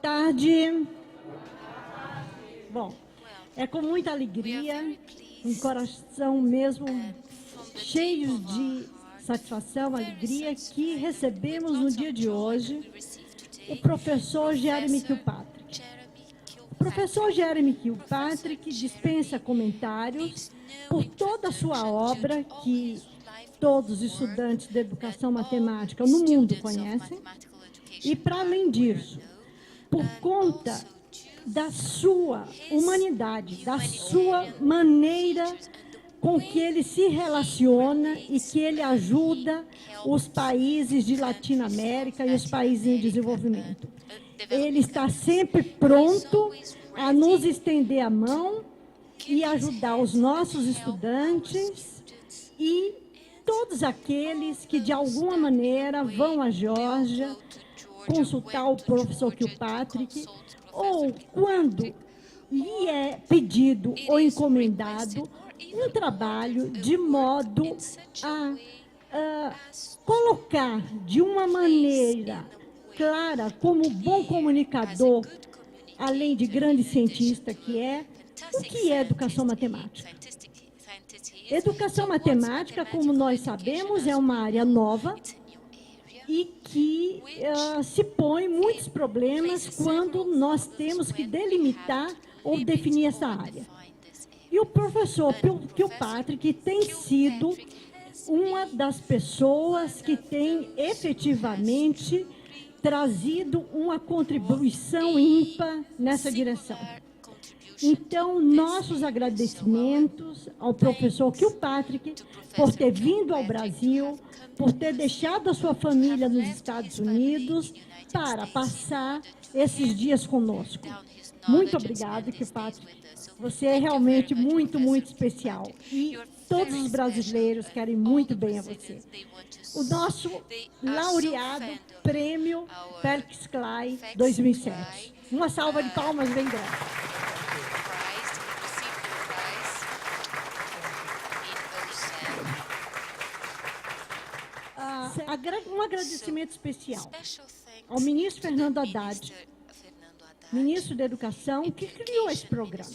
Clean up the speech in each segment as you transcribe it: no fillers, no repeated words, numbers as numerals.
tarde. Bom, é com muita alegria, um coração mesmo cheio de satisfação, alegria, que recebemos no dia de hoje o professor Jeremy Kilpatrick. O professor Jeremy Kilpatrick dispensa comentários por toda a sua obra, que todos os estudantes de educação matemática no mundo conhecem, e, para além disso, por conta da sua humanidade, da sua maneira com que ele se relaciona e que ele ajuda os países de Latinoamérica e os países em desenvolvimento. Ele está sempre pronto a nos estender a mão e ajudar os nossos estudantes e todos aqueles que, de alguma maneira, vão à Geórgia consultar o professor Kilpatrick, ou quando lhe é pedido ou encomendado um trabalho de modo a colocar de uma maneira clara, como bom comunicador, além de grande cientista que é, o que é educação matemática. Educação matemática, como nós sabemos, é uma área nova e que se põe muitos problemas quando nós temos que delimitar ou definir essa área. E o professor Kilpatrick tem sido uma das pessoas que tem efetivamente trazido uma contribuição ímpar nessa direção. Então, nossos agradecimentos ao professor Kilpatrick por ter vindo ao Brasil, por ter deixado a sua família nos Estados Unidos para passar esses dias conosco. Muito obrigada, Kilpatrick. Você é realmente muito, muito especial. E todos os brasileiros querem muito bem a você. O nosso laureado Prêmio Felix Klein 2007. Uma salva de palmas bem grande. Um agradecimento especial ao ministro Fernando Haddad, ministro da Educação, que criou esse programa.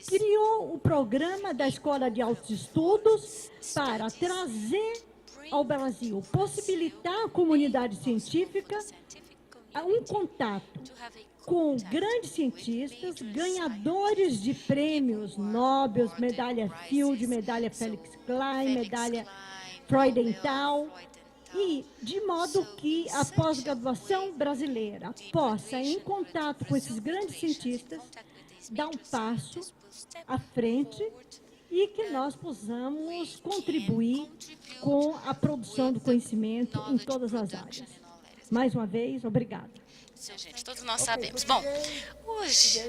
Criou o programa da Escola de Altos Estudos para trazer ao Brasil, possibilitar à comunidade científica um contato com grandes cientistas, ganhadores de prêmios Nobel, medalha Fields, medalha Felix Klein, medalha Freudenthal, e de modo que a pós-graduação brasileira possa, em contato com esses grandes cientistas, dar um passo à frente e que nós possamos contribuir com a produção do conhecimento em todas as áreas. Mais uma vez, obrigada. Gente, todos nós sabemos. Bom, hoje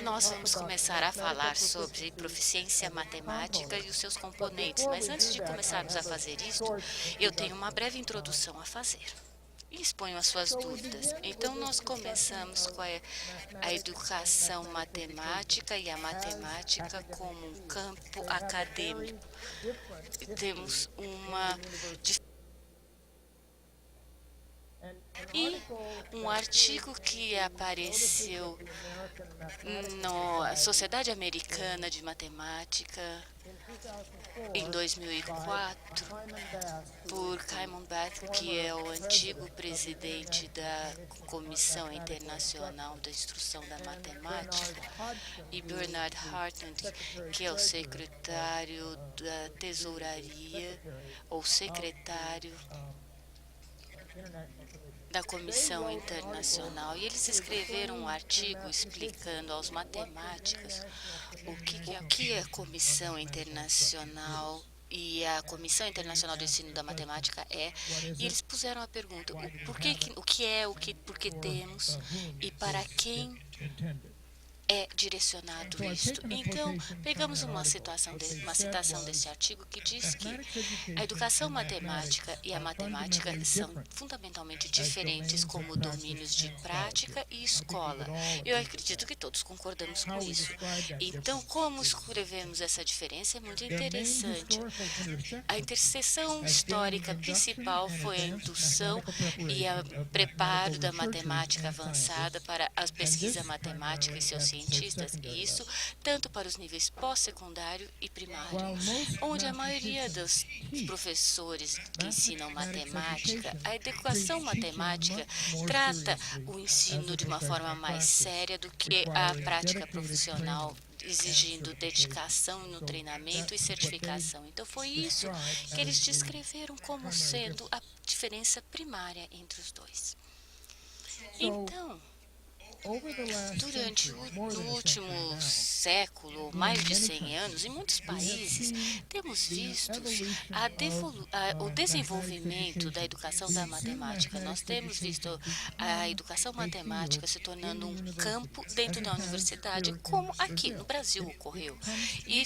nós vamos começar a falar sobre proficiência matemática e os seus componentes, mas antes de começarmos a fazer isso, eu tenho uma breve introdução a fazer e exponho as suas dúvidas. Então, nós começamos com a educação matemática e a matemática como um campo acadêmico. Temos uma E um artigo que apareceu na Sociedade Americana de Matemática em 2004, por Kymon Bath, que é o antigo presidente da Comissão Internacional da Instrução da Matemática, e Bernard Hartnett, que é o secretário da Tesouraria, ou secretário da Comissão Internacional, e eles escreveram um artigo explicando aos matemáticos o que é a Comissão Internacional e a Comissão Internacional do Ensino da Matemática é, e eles puseram a pergunta, o que é, por que temos e para quem é direcionado isto. Então, pegamos uma citação desse artigo que diz que a educação matemática e a matemática são fundamentalmente diferentes como domínios de prática e escola. Eu acredito que todos concordamos com isso. Então, como escrevemos essa diferença é muito interessante. A interseção histórica principal foi a indução e o preparo da matemática avançada para a pesquisa matemática e seus cientistas, e isso tanto para os níveis pós-secundário e primário, onde a maioria dos professores que ensinam matemática, a educação matemática trata o ensino de uma forma mais séria do que a prática profissional, exigindo dedicação no treinamento e certificação. Então, foi isso que eles descreveram como sendo a diferença primária entre os dois. Então, durante o último século, mais de 100 anos, em muitos países, temos visto o desenvolvimento da educação da matemática. Nós temos visto a educação matemática se tornando um campo dentro da universidade, como aqui no Brasil ocorreu. E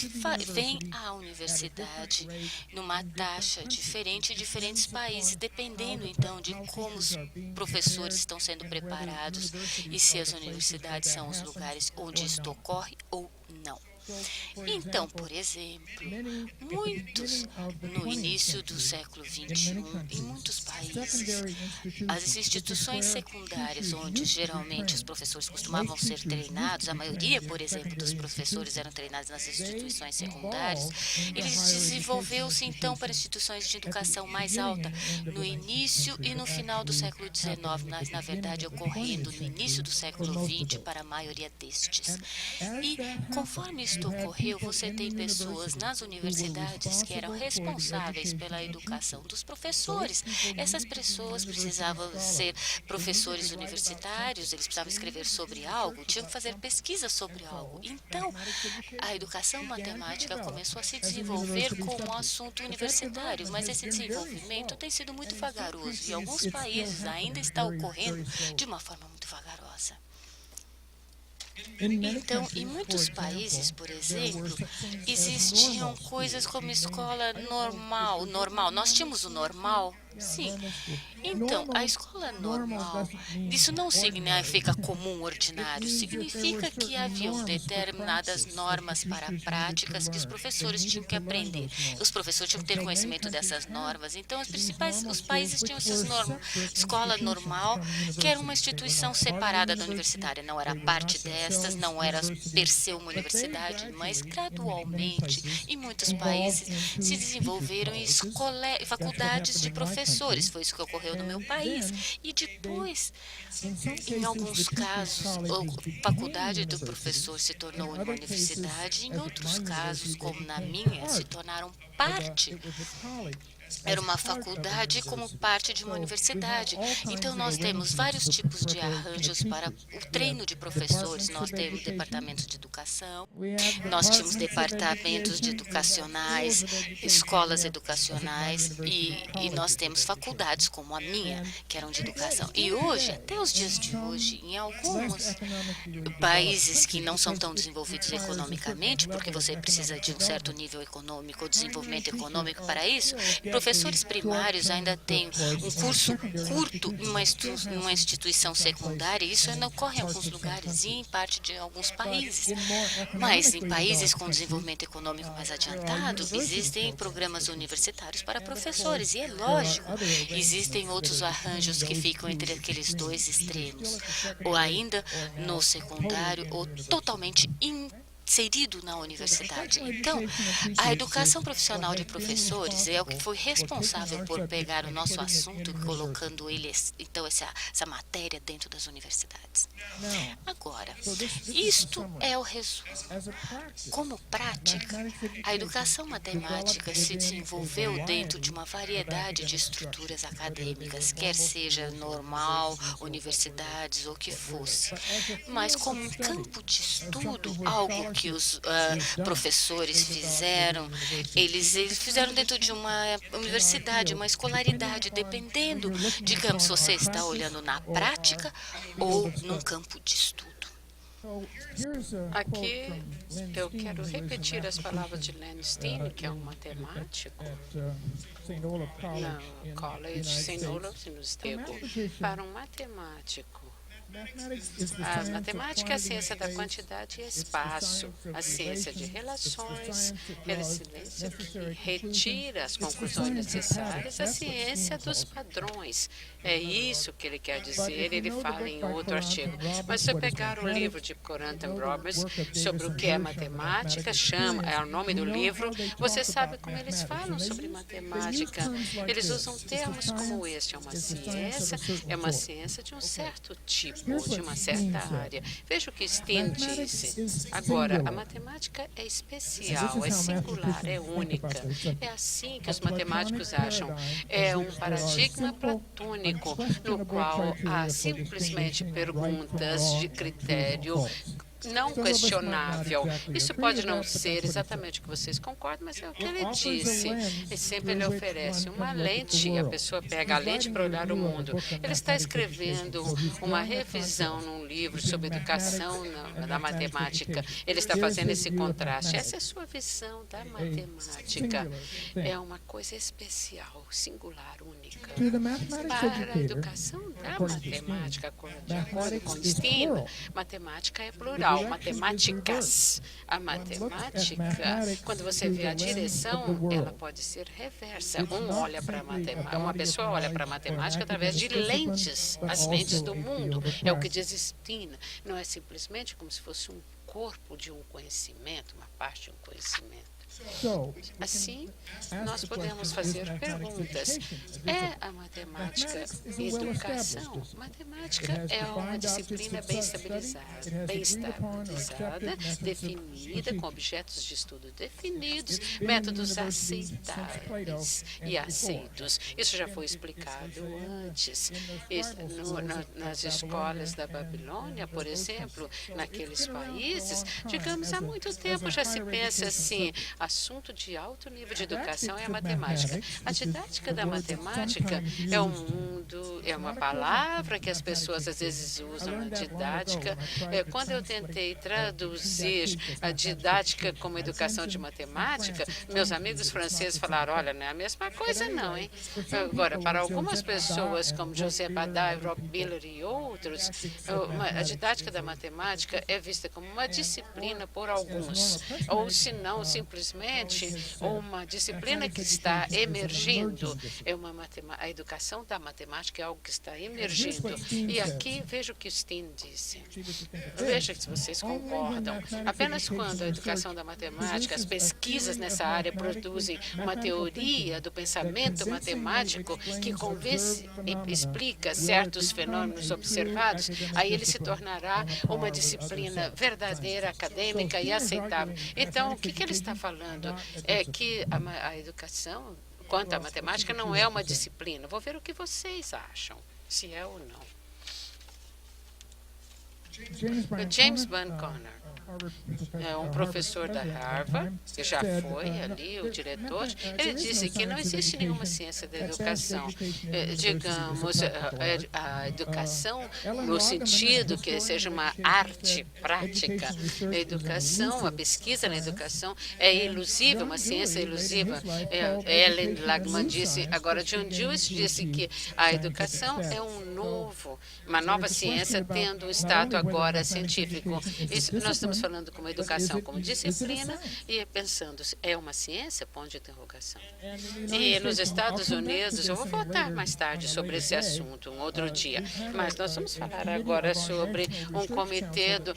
vem à universidade numa taxa diferente em diferentes países, dependendo, então, de como os professores estão sendo preparados e se as universidades são os lugares onde isto ocorre ou não. Então, por exemplo, muitos, no início do século XXI, em muitos países, as instituições secundárias, onde geralmente os professores costumavam ser treinados, a maioria, por exemplo, dos professores eram treinados nas instituições secundárias, eles desenvolveu-se então para instituições de educação mais alta, no início e no final do século XIX, mas na verdade ocorrendo no início do século XX para a maioria destes. E conforme isto ocorreu, você tem pessoas nas universidades que eram responsáveis pela educação dos professores. Essas pessoas precisavam ser professores universitários, eles precisavam escrever sobre algo, tinham que fazer pesquisa sobre algo. Então, a educação matemática começou a se desenvolver como um assunto universitário, mas esse desenvolvimento tem sido muito vagaroso e em alguns países ainda está ocorrendo de uma forma muito vagarosa. Então, em muitos países, por exemplo, existiam coisas como escola normal. Nós tínhamos o normal. Sim. Então, a escola normal, isso não significa comum, ordinário, significa que haviam determinadas normas para práticas que os professores tinham que aprender. Os professores tinham que ter conhecimento dessas normas. Então, os países tinham essas normas. Escola normal, que era uma instituição separada da universitária, não era parte destas, não era per se uma universidade, mas gradualmente, em muitos países, se desenvolveram faculdades de professores. Foi isso que ocorreu no meu país. E depois, em alguns casos, a faculdade do professor se tornou uma universidade. Em outros casos, como na minha, se tornaram parte. Era uma faculdade como parte de uma universidade. Então, nós temos vários tipos de arranjos para o treino de professores. Nós temos departamentos de educação, nós tínhamos departamentos de educacionais, escolas educacionais e nós temos faculdades como a minha, que eram de educação. E hoje, até os dias de hoje, em alguns países que não são tão desenvolvidos economicamente, porque você precisa de um certo nível econômico ou desenvolvimento econômico para isso, professores primários ainda têm um curso curto em uma instituição secundária, e isso ainda ocorre em alguns lugares e em parte de alguns países. Mas em países com desenvolvimento econômico mais adiantado, existem programas universitários para professores, e é lógico, existem outros arranjos que ficam entre aqueles dois extremos, ou ainda no secundário, ou totalmente inserido na universidade. Então, a educação profissional de professores é o que foi responsável por pegar o nosso assunto e colocando então, essa matéria dentro das universidades. Agora, isto é o resumo. Como prática, a educação matemática se desenvolveu dentro de uma variedade de estruturas acadêmicas, quer seja normal, universidades ou o que fosse. Mas como um campo de estudo, algo que os professores fizeram, eles fizeram dentro de uma universidade, uma escolaridade, dependendo, digamos, se você está olhando na prática ou num campo de estudo. Aqui eu quero repetir as palavras de Len Steen, que é um matemático no College St. Olaf, no Estado. Para um matemático, a matemática é a ciência da quantidade e espaço, a ciência de relações, a ciência que retira as conclusões necessárias, a ciência dos padrões. É isso que ele quer dizer, ele fala em outro artigo. Mas se eu pegar o livro de Corantham Roberts sobre o que é matemática, é o nome do livro, você sabe como eles falam sobre matemática. Eles usam termos como este, é uma ciência de um certo tipo, de uma certa área. Veja o que Steen disse. Agora, a matemática é especial, é singular, é única. É assim que os matemáticos acham. É um paradigma platônico, no qual há simplesmente perguntas de critério não questionável. Isso pode não ser exatamente o que vocês concordam, mas é o que ele disse. E sempre ele oferece uma lente, e a pessoa pega a lente para olhar o mundo. Ele está escrevendo uma revisão num livro sobre educação da matemática. Ele está fazendo esse contraste. Essa é a sua visão da matemática. É uma coisa especial, singular, única. Para a educação da matemática, de acordo com Steen, matemática é plural. Matemáticas. A matemática, quando você vê a direção, ela pode ser reversa. Uma pessoa olha para a matemática através de lentes, as lentes do mundo. É o que diz Steen. Não é simplesmente como se fosse um corpo de um conhecimento, uma parte de um conhecimento. Assim, nós podemos fazer perguntas. É a matemática educação? Matemática é uma disciplina bem estabilizada, definida, com objetos de estudo definidos, métodos aceitáveis e aceitos. Isso já foi explicado antes. Nas escolas da Babilônia, por exemplo, naqueles países, digamos, há muito tempo já se pensa assim, assunto de alto nível de educação é a matemática. A didática da matemática é um mundo, é uma palavra que as pessoas às vezes usam na didática. Quando eu tentei traduzir a didática como educação de matemática, meus amigos franceses falaram, olha, não é a mesma coisa não, hein? Agora, para algumas pessoas, como José Badawi, Rob Miller e outros, a didática da matemática é vista como uma disciplina por alguns, ou se não, simplesmente uma disciplina que está emergindo. A educação da matemática é algo que está emergindo. E aqui veja o que Steen disse. Veja se vocês concordam. Apenas quando a educação da matemática, as pesquisas nessa área produzem uma teoria do pensamento matemático que convence e explica certos fenômenos observados, aí ele se tornará uma disciplina verdadeira, acadêmica e aceitável. Então, o que ele está falando? É que a educação, quanto à matemática, não é uma disciplina. Vou ver o que vocês acham, se é ou não. O James Van Conner é um professor da Harvard, que já foi ali o diretor. Ele disse que não existe nenhuma ciência da educação. Digamos, a educação no sentido que seja uma arte prática. A educação, a pesquisa na educação é ilusiva, uma ciência ilusiva. Ellen Lagman disse, agora John Dewey disse que a educação é uma nova ciência tendo um estado agora científico. Nós estamos falando como educação como disciplina e pensando, é uma ciência? Ponto de interrogação. E nos Estados Unidos, eu vou voltar mais tarde sobre esse assunto, um outro dia, mas nós vamos falar agora sobre um comitê do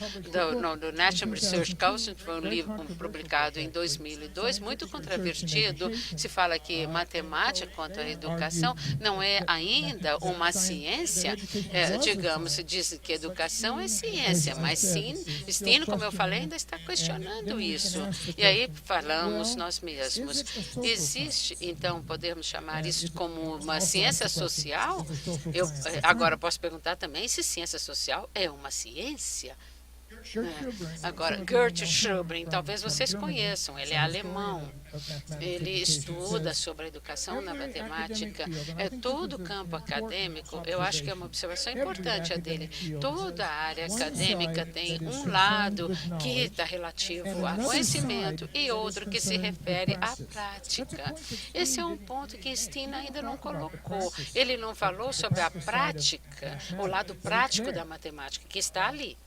National Research Council, que foi um livro publicado em 2002, muito controvertido. Se fala que matemática quanto à educação não é ainda uma ciência, digamos, se diz que educação é ciência, mas Steen, como eu falei, ainda está questionando isso. E aí falamos nós mesmos. Existe, então, podemos chamar isso como uma ciência social? Eu agora posso perguntar também se ciência social é uma ciência? Agora, Gert Schubrink, talvez vocês conheçam, ele é alemão. Ele estuda sobre a educação na matemática. Todo o campo acadêmico, eu acho que é uma observação importante a dele. Toda a área acadêmica tem um lado que está relativo a conhecimento e outro que se refere à prática. Esse é um ponto que Steen ainda não colocou. Ele não falou sobre a prática, o lado prático da matemática, que está ali.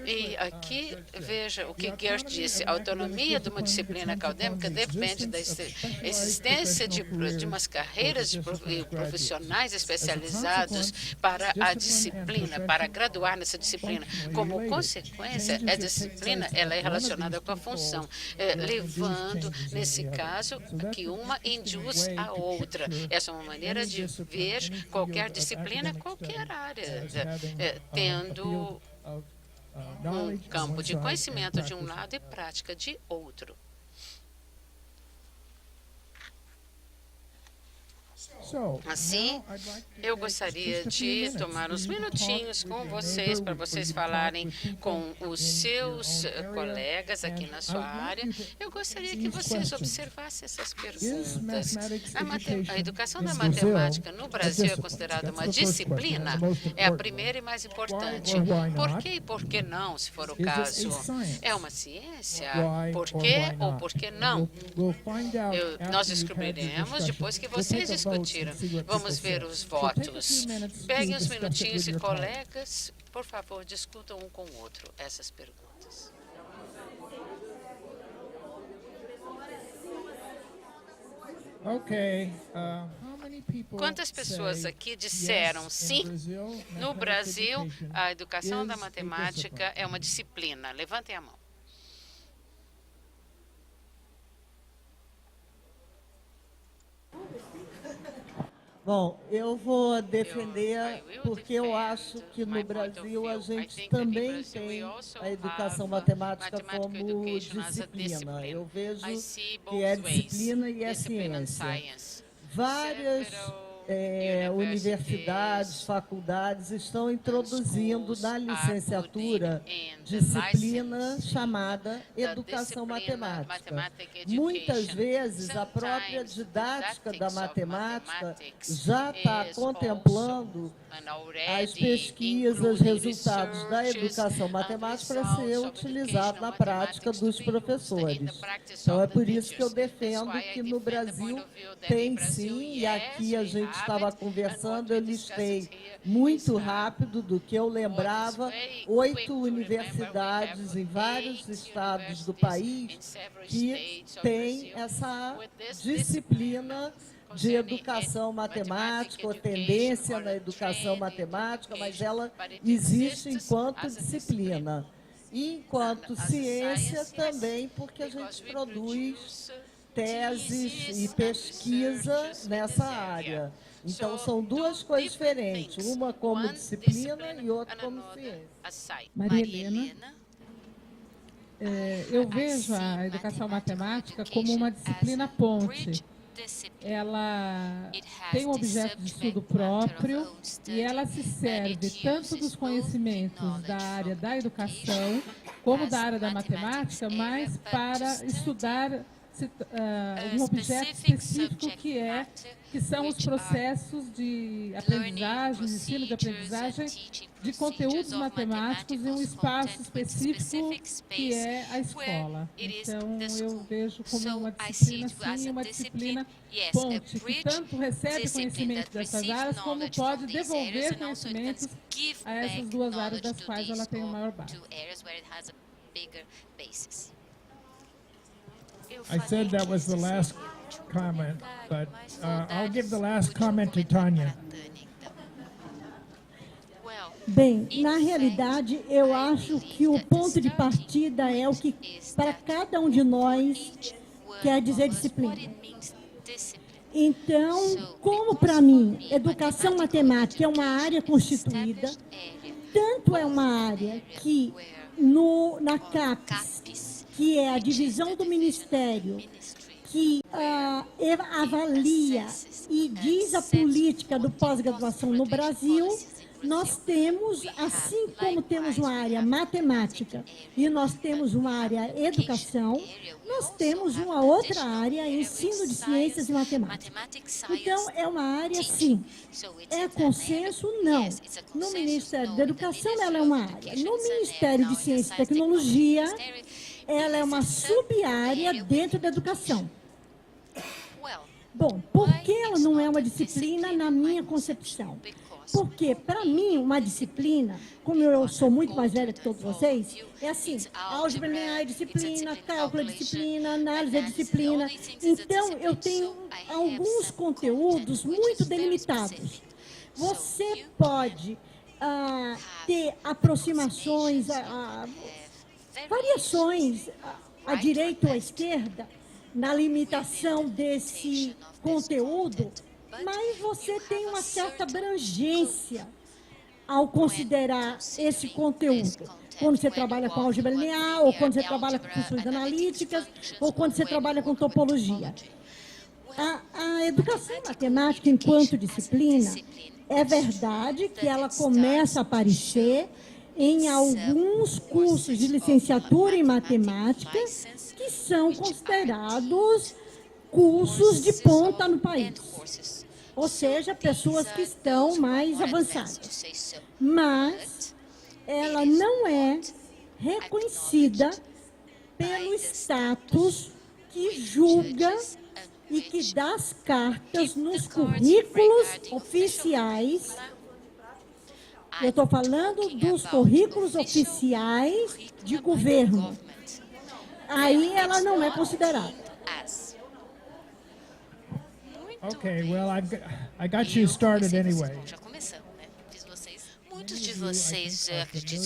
E aqui, veja o que Gert disse, a autonomia de uma disciplina acadêmica depende da existência de umas carreiras profissionais especializados para a disciplina, para graduar nessa disciplina. Como consequência, a disciplina ela é relacionada com a função, levando, nesse caso, que uma induz a outra. Essa é uma maneira de ver qualquer disciplina, qualquer área, tendo um campo de conhecimento de um lado e prática de outro. Assim, eu gostaria de tomar uns minutinhos com vocês para vocês falarem com os seus colegas aqui na sua área. Eu gostaria que vocês observassem essas perguntas. A educação da matemática no Brasil é considerada uma disciplina? É a primeira e mais importante. Por quê e por que não, se for o caso? É uma ciência? Por quê ou por que não? Nós descobriremos depois que vocês discutirem. Vamos ver os votos. Peguem uns minutinhos e, colegas, por favor, discutam um com o outro essas perguntas. Quantas pessoas aqui disseram sim? No Brasil, a educação da matemática é uma disciplina. Levantem a mão. Bom, eu vou defender porque eu acho que no Brasil a gente também tem a educação matemática como disciplina. Eu vejo que é disciplina e é ciência. Várias universidades, faculdades estão introduzindo na licenciatura disciplina chamada educação matemática. Muitas vezes a própria didática da matemática já está contemplando as pesquisas, resultados da educação matemática para ser utilizado na prática dos professores. Então, é por isso que eu defendo que no Brasil tem sim, e aqui a gente estava conversando, eu listei muito rápido do que eu lembrava, 8 universidades em vários estados do país que têm essa disciplina de educação matemática, ou tendência na educação matemática, mas ela existe enquanto disciplina. E enquanto ciência também, porque a gente produz teses e pesquisa nessa área. Então, são duas coisas diferentes, uma como disciplina e outra como ciência. Maria Helena. Eu vejo a educação matemática como uma disciplina ponte. Ela tem um objeto de estudo próprio e ela se serve tanto dos conhecimentos da área da educação como da área da matemática, mas para estudar um objeto específico que são os processos de aprendizagem, de ensino de aprendizagem de conteúdos matemáticos em um espaço específico que é a escola. Então, eu vejo como uma disciplina, sim, uma disciplina ponte, que tanto recebe conhecimento dessas áreas, como pode devolver conhecimentos a essas duas áreas das quais ela tem o maior base. I said that was the last comment, but I'll give the last comment to Tanya. Bem, na realidade, eu acho que o ponto de partida é o que, para cada um de nós, quer dizer disciplina. Então, como para mim, educação matemática é uma área constituída, tanto é uma área que na CAPES, que é a divisão do Ministério, que avalia e diz a política do pós-graduação no Brasil, Nós temos, assim como temos uma área matemática e nós temos uma área educação, nós temos uma outra área, ensino de ciências e matemática. Então, é uma área, sim. É consenso? Não. No Ministério da Educação, ela é uma área. No Ministério de Ciência e Tecnologia, ela é uma sub-área dentro da educação. Bom, por que ela não é uma disciplina na minha concepção? Porque, para mim, uma disciplina, como eu sou muito mais velha que todos vocês, é assim, álgebra linear é disciplina, cálculo é disciplina, análise é disciplina. Então, eu tenho alguns conteúdos muito delimitados. Você pode ter aproximações, variações à direita ou à esquerda, na limitação desse conteúdo, mas você tem uma certa abrangência ao considerar esse conteúdo. Quando você trabalha com álgebra linear, ou quando você trabalha com funções analíticas, ou quando você trabalha com topologia. A educação matemática, enquanto disciplina, é verdade que ela começa a aparecer em alguns cursos de licenciatura em matemática, que são considerados cursos de ponta no país. Ou seja, pessoas que estão mais avançadas. Mas ela não é reconhecida pelo status que julga e que dá as cartas nos currículos oficiais. Eu estou falando dos currículos oficiais de governo. Aí ela não é considerada. Okay, well, I got you started anyway. Já começamos, né? Muitos de vocês, acredito,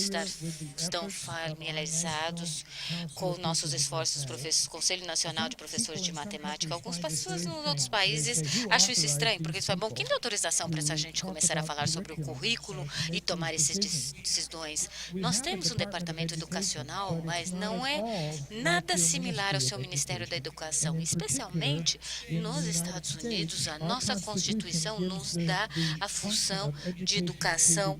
estão familiarizados com nossos esforços, Conselho Nacional de Professores de Matemática. Algumas pessoas nos outros países acham isso estranho, porque isso é bom. Quem dá autorização para essa gente começar a falar sobre o currículo e tomar esses decisões? Nós temos um departamento educacional, mas não é nada similar ao seu Ministério da Educação. Especialmente nos Estados Unidos, a nossa Constituição nos dá a função de educação.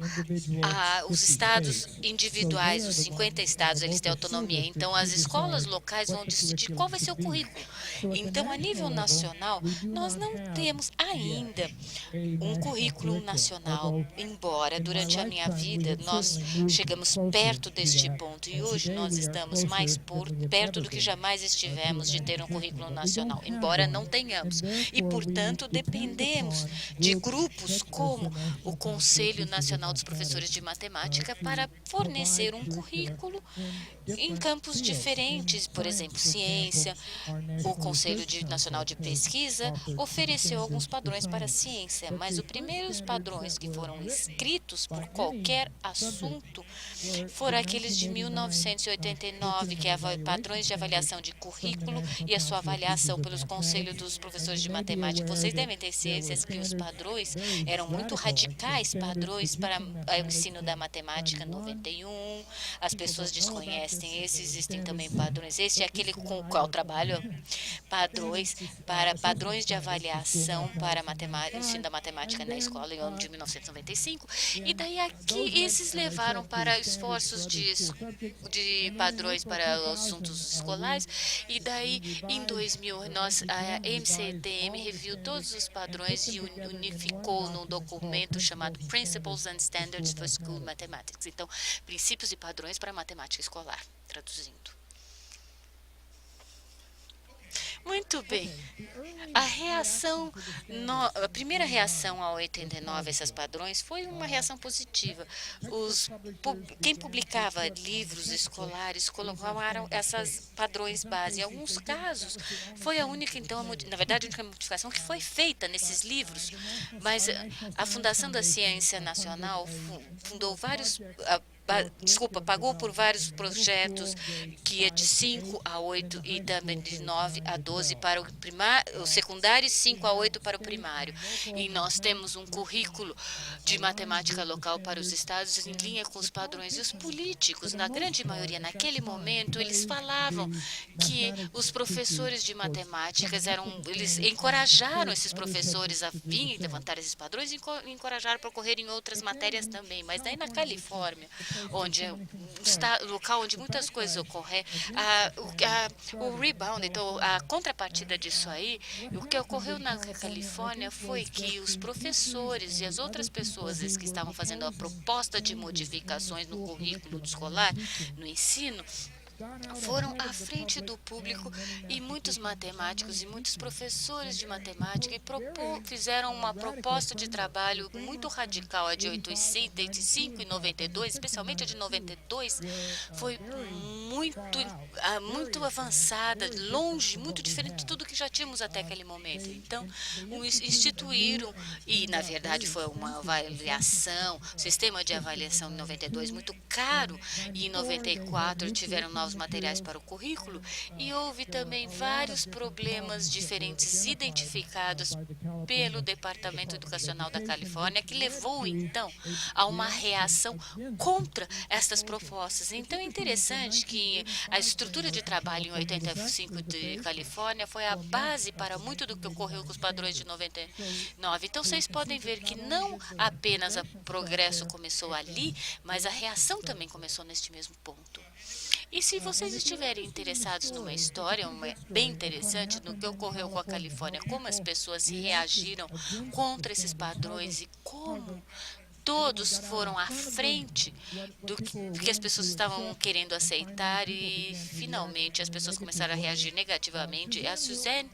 Os estados individuais, os 50 estados, eles têm autonomia. Então, as escolas locais vão decidir qual vai ser o currículo. Então, a nível nacional, nós não temos ainda um currículo nacional, embora durante a minha vida nós chegamos perto deste ponto. E hoje nós estamos mais perto do que jamais estivemos de ter um currículo nacional, embora não tenhamos. E, portanto, dependemos de grupos como o Conselho Nacional dos Professores de Matemática para fornecer um currículo em campos diferentes, por exemplo, ciência. O Conselho Nacional de Pesquisa ofereceu alguns padrões para a ciência, mas os primeiros padrões que foram escritos por qualquer assunto foram aqueles de 1989, que é padrões de avaliação de currículo e a sua avaliação pelos Conselhos dos Professores de Matemática. Vocês devem ter ciências que os padrões eram muito radicais, padrões para o ensino da matemática 91, as pessoas desconhecem esse, existem também padrões, esse é aquele com o qual trabalho, padrões de avaliação para ensino da matemática na escola em ano de 1995, e daí aqui esses levaram para esforços de padrões para assuntos escolares, e daí em 2000 a MCTM reviu todos os padrões e unificou num documento chamado Principles and Standards for School Mathematics. Então, princípios e padrões para a matemática escolar, traduzindo. Muito bem. A primeira reação ao 89, esses padrões, foi uma reação positiva. Quem publicava livros escolares colocaram esses padrões base. Em alguns casos, foi a única, então, na verdade, a única modificação que foi feita nesses livros. Mas a Fundação da Ciência Nacional pagou por vários projetos que é de 5 a 8 e também de 9 a 12 para o secundário e 5 a 8 para o primário. E nós temos um currículo de matemática local para os estados em linha com os padrões. E os políticos, na grande maioria, naquele momento, eles falavam que os professores de matemáticas eles encorajaram esses professores a virem levantar esses padrões e encorajaram para ocorrer em outras matérias também. Mas daí na Califórnia, onde é um local onde muitas coisas ocorrem, o rebound, então a contrapartida disso aí, o que ocorreu na Califórnia foi que os professores e as outras pessoas que estavam fazendo a proposta de modificações no currículo escolar, no ensino, foram à frente do público e muitos matemáticos e muitos professores de matemática fizeram uma proposta de trabalho muito radical. A de 85 e 92, especialmente a de 92, foi muito avançada, longe, muito diferente de tudo que já tínhamos até aquele momento. Então, instituíram, e na verdade foi uma avaliação, sistema de avaliação em 92 muito caro, e em 94 tiveram novos materiais para o currículo, e houve também vários problemas diferentes identificados pelo Departamento Educacional da Califórnia, que levou, então, a uma reação contra estas propostas. Então, é interessante que a estrutura de trabalho em 85 de Califórnia foi a base para muito do que ocorreu com os padrões de 99. Então, vocês podem ver que não apenas o progresso começou ali, mas a reação também começou neste mesmo ponto. E se vocês estiverem interessados numa história bem interessante no que ocorreu com a Califórnia, como as pessoas reagiram contra esses padrões e como todos foram à frente do que as pessoas estavam querendo aceitar e, finalmente, as pessoas começaram a reagir negativamente. A Suzanne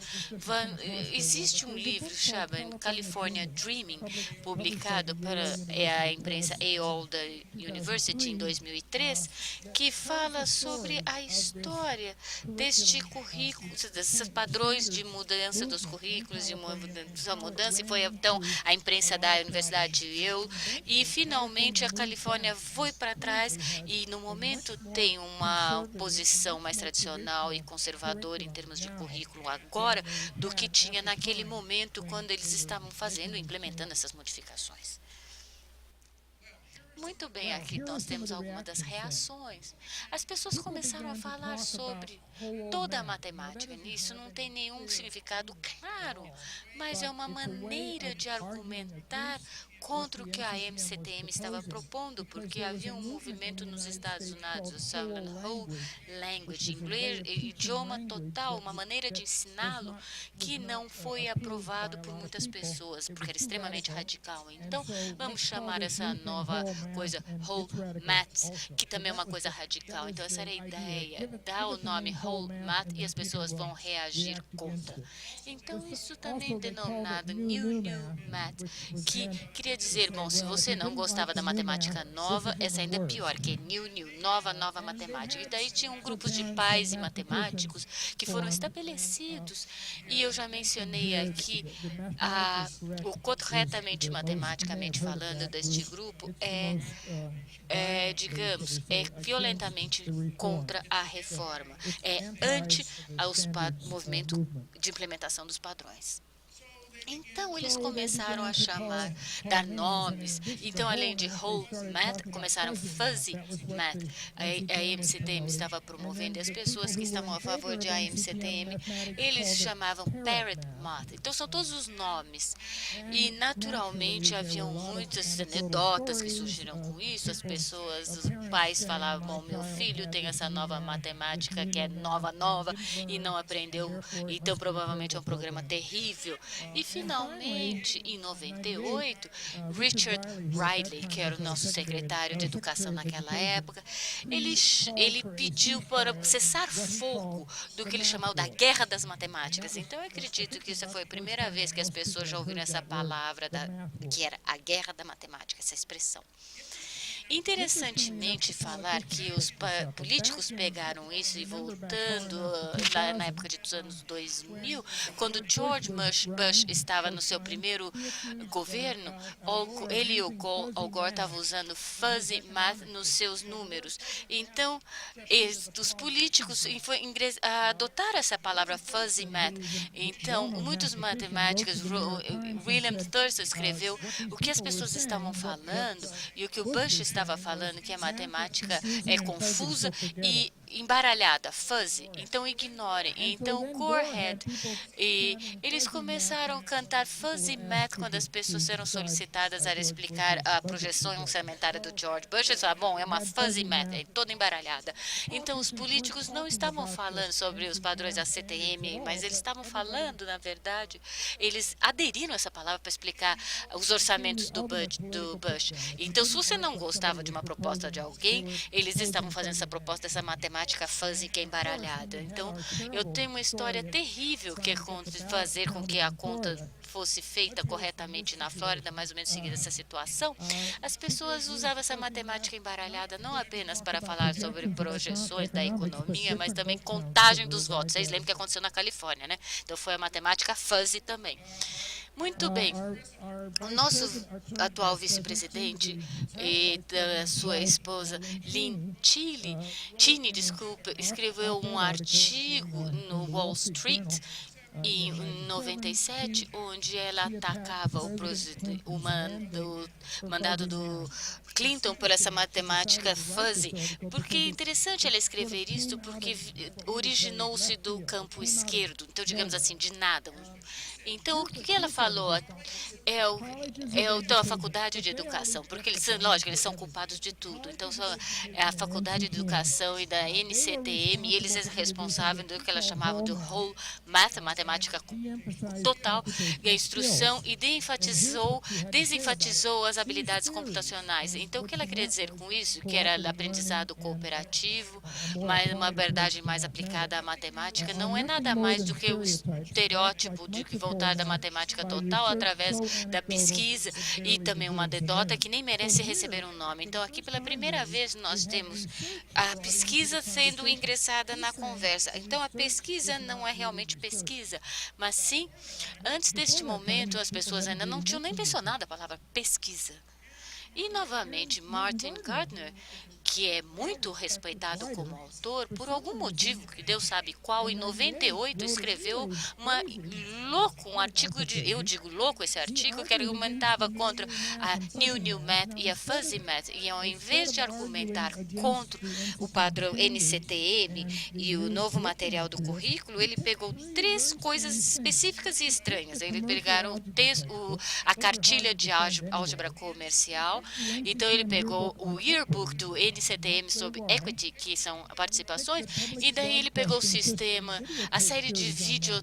existe um livro chamado California Dreaming, publicado para a imprensa AOL da University em 2003, que fala sobre a história deste currículo, desses padrões de mudança dos currículos, de mudança, e foi, então, a imprensa da Universidade de Yale. E, finalmente, a Califórnia foi para trás e, no momento, tem uma posição mais tradicional e conservadora em termos de currículo agora do que tinha naquele momento quando eles estavam implementando essas modificações. Muito bem, aqui nós temos algumas das reações. As pessoas começaram a falar sobre toda a matemática. Nisso não tem nenhum significado claro, mas é uma maneira de argumentar contra o que a MCTM estava propondo, porque havia um movimento nos Estados Unidos, o Southern Whole Language, inglês, idioma total, uma maneira de ensiná-lo que não foi aprovado por muitas pessoas, porque era extremamente radical. Então, vamos chamar essa nova coisa Whole Maths, que também é uma coisa radical. Então, essa era a ideia, dar o nome Whole Math e as pessoas vão reagir contra. Então, isso também é denominado New Math, que queria dizer, bom, se você não gostava da matemática nova, essa ainda é pior, que é New, nova matemática. E daí tinham grupos de pais e matemáticos que foram estabelecidos, e eu já mencionei aqui, o corretamente matematicamente falando deste grupo digamos, é violentamente contra a reforma, é anti aos movimento de implementação dos padrões. Então, eles começaram a dar nomes. Então, além de Whole Math, começaram Fuzzy Math. A MCTM estava promovendo, e as pessoas que estavam a favor de AMCTM, eles chamavam Parrot Math. Então, são todos os nomes. E, naturalmente, haviam muitas anedotas que surgiram com isso. As pessoas, os pais falavam, bom, meu filho tem essa nova matemática que é nova, e não aprendeu. Então, provavelmente, é um programa terrível. E, finalmente, em 98, Richard Riley, que era o nosso secretário de educação naquela época, ele pediu para cessar fogo do que ele chamava da guerra das matemáticas. Então, eu acredito que essa foi a primeira vez que as pessoas já ouviram essa palavra, que era a guerra da matemática, essa expressão. Interessantemente falar que os políticos pegaram isso e, voltando lá na época dos anos 2000, quando George Bush estava no seu primeiro governo, ele e o Al Gore estavam usando fuzzy math nos seus números. Então, os políticos adotaram essa palavra fuzzy math. Então, muitos matemáticos, William Thurston escreveu o que as pessoas estavam falando e o que o Bush estava falando, que a matemática é confusa e embaralhada, fuzzy, então ignorem. Então, Corehead, e eles começaram a cantar fuzzy math quando as pessoas eram solicitadas a explicar a projeção orçamentária do George Bush. Eles falaram, bom, é uma fuzzy math, é toda embaralhada. Então, os políticos não estavam falando sobre os padrões da CTM, mas eles estavam falando, na verdade, eles aderiram a essa palavra para explicar os orçamentos do Bush. Então, se você não gostava de uma proposta de alguém, eles estavam fazendo essa proposta, essa matemática fuzzy que é embaralhada. Então, eu tenho uma história terrível que é fazer com que a conta fosse feita corretamente na Flórida, mais ou menos seguida essa situação. As pessoas usavam essa matemática embaralhada não apenas para falar sobre projeções da economia, mas também contagem dos votos. Vocês lembram o que aconteceu na Califórnia, né? Então, foi a matemática fuzzy também. Muito bem. O nosso atual vice-presidente e da sua esposa, Lynn Cheney, escreveu um artigo no Wall Street em 97, onde ela atacava o mandado do Clinton por essa matemática fuzzy. Porque é interessante ela escrever isso, porque originou-se do campo esquerdo, então, digamos assim, de nada. Então, o que ela falou então, a faculdade de educação, porque lógico, eles são culpados de tudo. Então, a faculdade de educação e da NCTM, eles são responsáveis do que ela chamava de whole math, matemática total, e a instrução, e desenfatizou as habilidades computacionais. Então, o que ela queria dizer com isso? Que era aprendizado cooperativo, mas uma abordagem mais aplicada à matemática, não é nada mais do que o estereótipo de que voltar da matemática total através da pesquisa e também uma anedota que nem merece receber um nome. Então, aqui pela primeira vez nós temos a pesquisa sendo ingressada na conversa. Então, a pesquisa não é realmente pesquisa, mas sim, antes deste momento, as pessoas ainda não tinham nem mencionado a palavra pesquisa. E, novamente, Martin Gardner, que é muito respeitado como autor, por algum motivo, que Deus sabe qual, em 98 escreveu um artigo, eu digo louco esse artigo, que argumentava contra a New Math e a Fuzzy Math. E ao invés de argumentar contra o padrão NCTM e o novo material do currículo, ele pegou 3 coisas específicas e estranhas. Eles pegaram a cartilha de álgebra comercial. Então, ele pegou o yearbook do NCTM sobre equity, que são participações, e daí ele pegou o sistema, a série de vídeo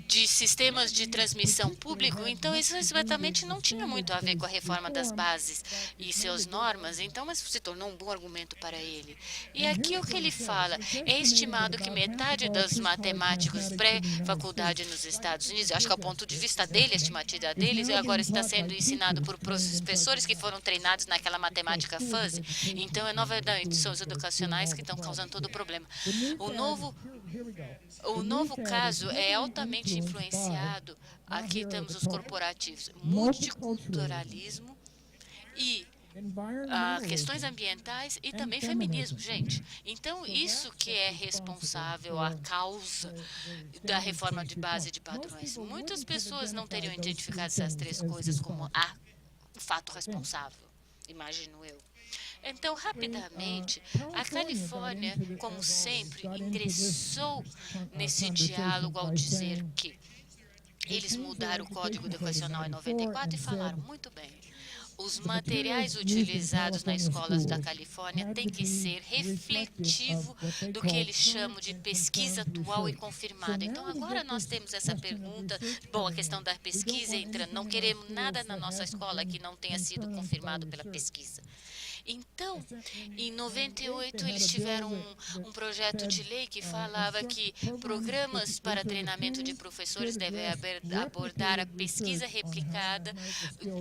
de sistemas de transmissão público. Então, isso exatamente não tinha muito a ver com a reforma das bases e suas normas, então, mas se tornou um bom argumento para ele. E aqui o que ele fala, é estimado que metade dos matemáticos pré-faculdade nos Estados Unidos, acho que ao ponto de vista dele, a estimativa deles, agora está sendo ensinado por professores que foram treinados naquela matemática fuzzy. Então, é nova instituições educacionais que estão causando todo o problema. O novo caso é altamente influenciado, aqui temos os corporativos, multiculturalismo e questões ambientais e também feminismo, gente. Então, isso que é responsável a causa da reforma de base de padrões. Muitas pessoas não teriam identificado essas 3 coisas como o fato responsável, imagino eu. Então, rapidamente, a Califórnia, como sempre, ingressou nesse diálogo ao dizer que eles mudaram o Código Educacional em 94 e falaram, muito bem, os materiais utilizados nas escolas da Califórnia têm que ser refletivo do que eles chamam de pesquisa atual e confirmada. Então, agora nós temos essa pergunta, bom, a questão da pesquisa entra, não queremos nada na nossa escola que não tenha sido confirmado pela pesquisa. Então, em 98, eles tiveram um projeto de lei que falava que programas para treinamento de professores devem abordar a pesquisa replicada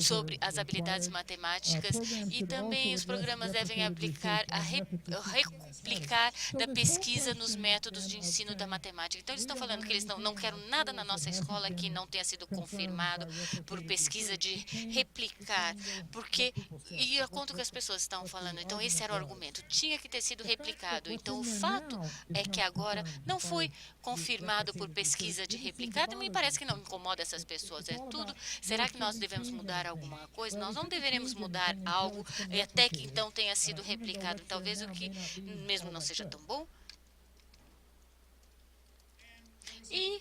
sobre as habilidades matemáticas e também os programas devem aplicar a replicar da pesquisa nos métodos de ensino da matemática. Então, eles estão falando que eles não querem nada na nossa escola que não tenha sido confirmado por pesquisa de replicar, porque, e a conta que as pessoas estão falando, então esse era o argumento, tinha que ter sido replicado. Então, o fato é que agora não foi confirmado por pesquisa de replicado e me parece que não incomoda essas pessoas. É tudo. Será que nós devemos mudar alguma coisa? Nós não deveremos mudar algo até que então tenha sido replicado. Talvez o que mesmo não seja tão bom. E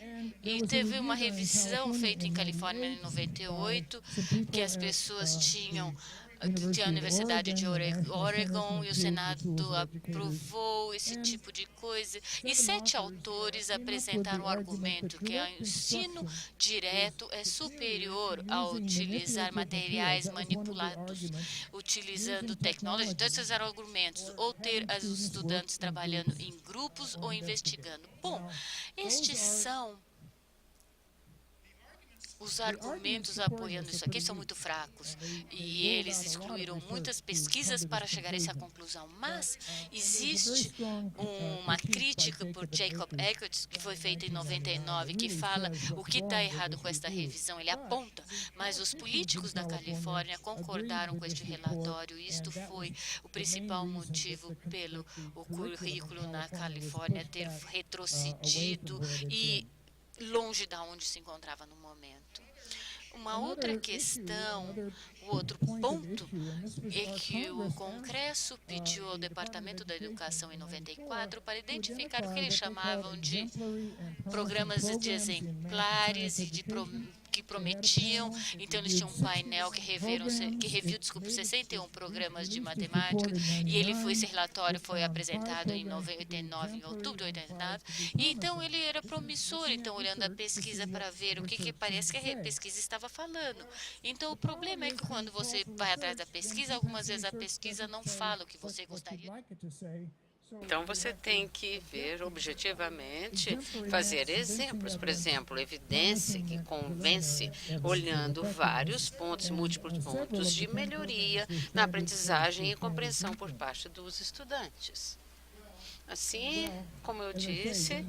teve uma revisão feita em Califórnia em 98, que as pessoas tinha a Universidade de Oregon e o Senado aprovou esse tipo de coisa. E 7 autores apresentaram o argumento que o ensino direto é superior a utilizar materiais manipulados, utilizando tecnologia. Então, esses eram argumentos, ou ter os estudantes trabalhando em grupos ou investigando. Bom, estes são os argumentos apoiando isso aqui são muito fracos e eles excluíram muitas pesquisas para chegar a essa conclusão. Mas existe uma crítica por Jacob Eckert, que foi feita em 99, que fala o que está errado com esta revisão. Ele aponta, mas os políticos da Califórnia concordaram com este relatório. Isto foi o principal motivo pelo o currículo na Califórnia ter retrocedido e longe de onde se encontrava no momento. Uma outra questão, o outro ponto, é que o Congresso pediu ao Departamento da Educação em 94 para identificar o que eles chamavam de programas de exemplares e que prometiam. Então, eles tinham um painel que reviu 61 programas de matemática, e esse relatório foi apresentado em 99, em outubro de 89, e então ele era promissor, então, olhando a pesquisa para ver o que parece que a pesquisa estava falando. Então, o problema é que quando você vai atrás da pesquisa, algumas vezes a pesquisa não fala o que você gostaria. Então, você tem que ver objetivamente, fazer exemplos, por exemplo, evidência que convence, olhando vários pontos, múltiplos pontos de melhoria na aprendizagem e compreensão por parte dos estudantes. Assim, como eu disse,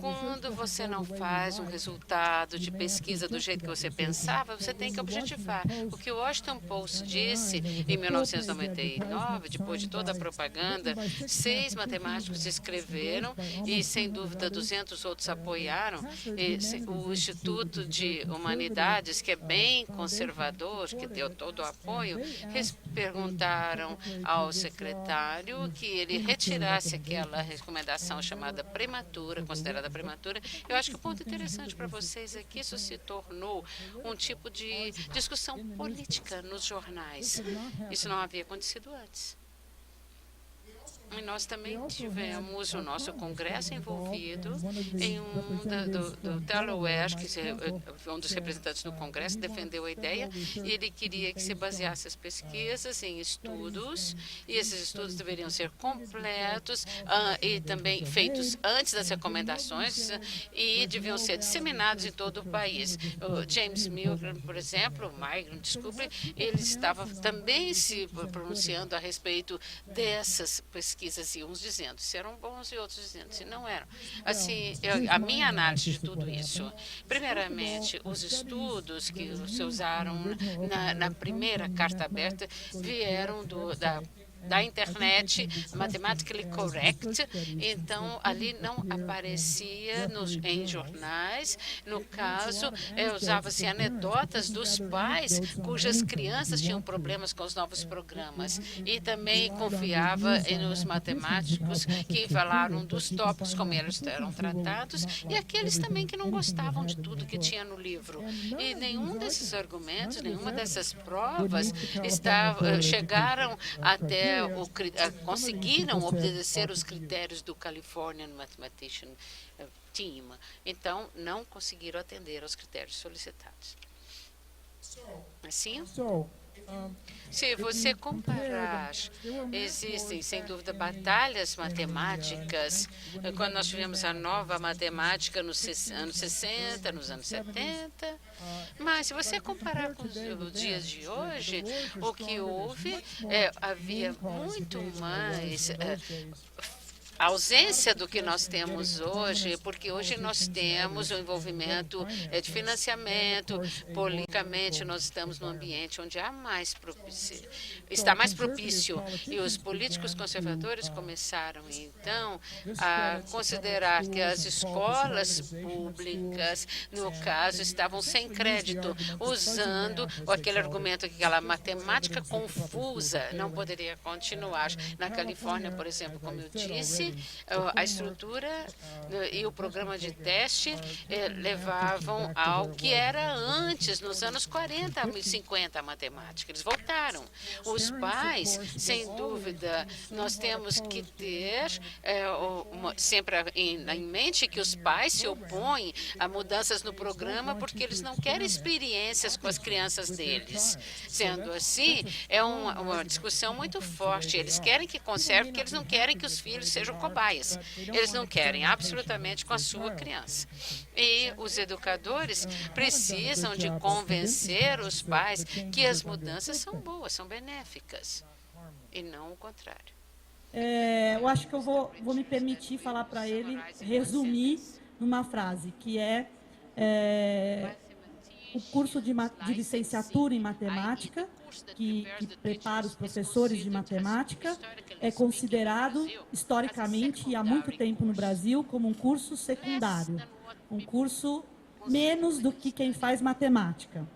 quando você não faz um resultado de pesquisa do jeito que você pensava, você tem que objetivar. O que o Washington Post disse em 1999, depois de toda a propaganda, 6 matemáticos escreveram e, sem dúvida, 200 outros apoiaram. O Instituto de Humanidades, que é bem conservador, que deu todo o apoio, perguntaram ao secretário que ele retirasse aquela recomendação chamada prematura, considerada prematura. Eu acho que o ponto interessante para vocês é que isso se tornou um tipo de discussão política nos jornais. Isso não havia acontecido antes. E nós também tivemos o nosso congresso envolvido em do Delaware, que um dos representantes do congresso defendeu a ideia, e ele queria que se baseasse as pesquisas em estudos, e esses estudos deveriam ser completos e também feitos antes das recomendações e deviam ser disseminados em todo o país. O James Milgram, por exemplo, desculpe, ele estava também se pronunciando a respeito dessas pesquisas, e uns dizendo se eram bons e outros dizendo se não eram. Assim, a minha análise de tudo isso, primeiramente, os estudos que se usaram na primeira carta aberta vieram da internet, Mathematically Correct, então ali não aparecia em jornais. No caso, usava-se anedotas dos pais cujas crianças tinham problemas com os novos programas, e também confiava nos matemáticos que falaram dos tópicos como eles eram tratados, e aqueles também que não gostavam de tudo que tinha no livro. E nenhum desses argumentos, nenhuma dessas provas chegaram até conseguiram obedecer os critérios do Californian Mathematician Team. Então, não conseguiram atender aos critérios solicitados. Assim, Se você comparar, existem, sem dúvida, batalhas matemáticas. Quando nós tivemos a nova matemática nos anos 60, nos anos 70. Mas, se você comparar com os dias de hoje, o que houve, havia muito mais a ausência do que nós temos hoje, porque hoje nós temos o envolvimento de financiamento, politicamente nós estamos num ambiente onde há está mais propício, e os políticos conservadores começaram, então, a considerar que as escolas públicas, no caso, estavam sem crédito, usando aquele argumento que aquela matemática confusa não poderia continuar. Na Califórnia, por exemplo, como eu disse, a estrutura e o programa de teste levavam ao que era antes, nos anos 40 e 50, a matemática. Eles voltaram. Os pais, sem dúvida, nós temos que ter sempre em mente que os pais se opõem a mudanças no programa porque eles não querem experiências com as crianças deles. Sendo assim, é uma discussão muito forte. Eles querem que conserve porque eles não querem que os filhos sejam cobaias. Eles não querem absolutamente com a sua criança. E os educadores precisam de convencer os pais que as mudanças são boas, são benéficas, e não o contrário. Eu acho que eu vou me permitir falar para ele, resumir numa frase, que o curso de licenciatura em matemática, que prepara os professores de matemática, é considerado, historicamente, e há muito tempo no Brasil, como um curso secundário, um curso menos do que quem faz matemática.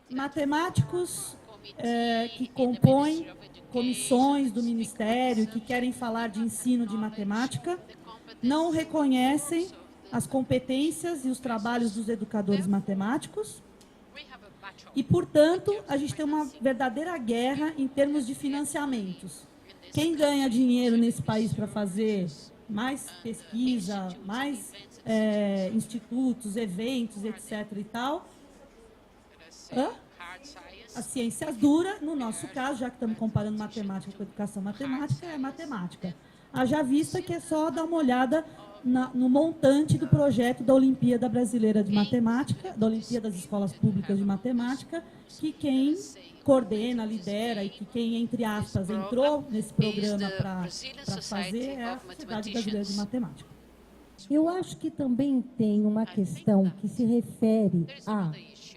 Matemáticos que compõem comissões do Ministério, que querem falar de ensino de matemática, não reconhecem as competências e os trabalhos dos educadores matemáticos. E, portanto, a gente tem uma verdadeira guerra em termos de financiamentos. Quem ganha dinheiro nesse país para fazer mais pesquisa, mais institutos, eventos, etc. e tal, as ciências duras, no nosso caso, já que estamos comparando matemática com educação matemática, é matemática. Haja vista que é só dar uma olhada no montante do projeto da Olimpíada Brasileira de Matemática, da Olimpíada das Escolas Públicas de Matemática, que quem coordena, lidera e que quem, entre aspas, entrou nesse programa para fazer é a Sociedade Brasileira de Matemática. Eu acho que também tem uma questão que se refere a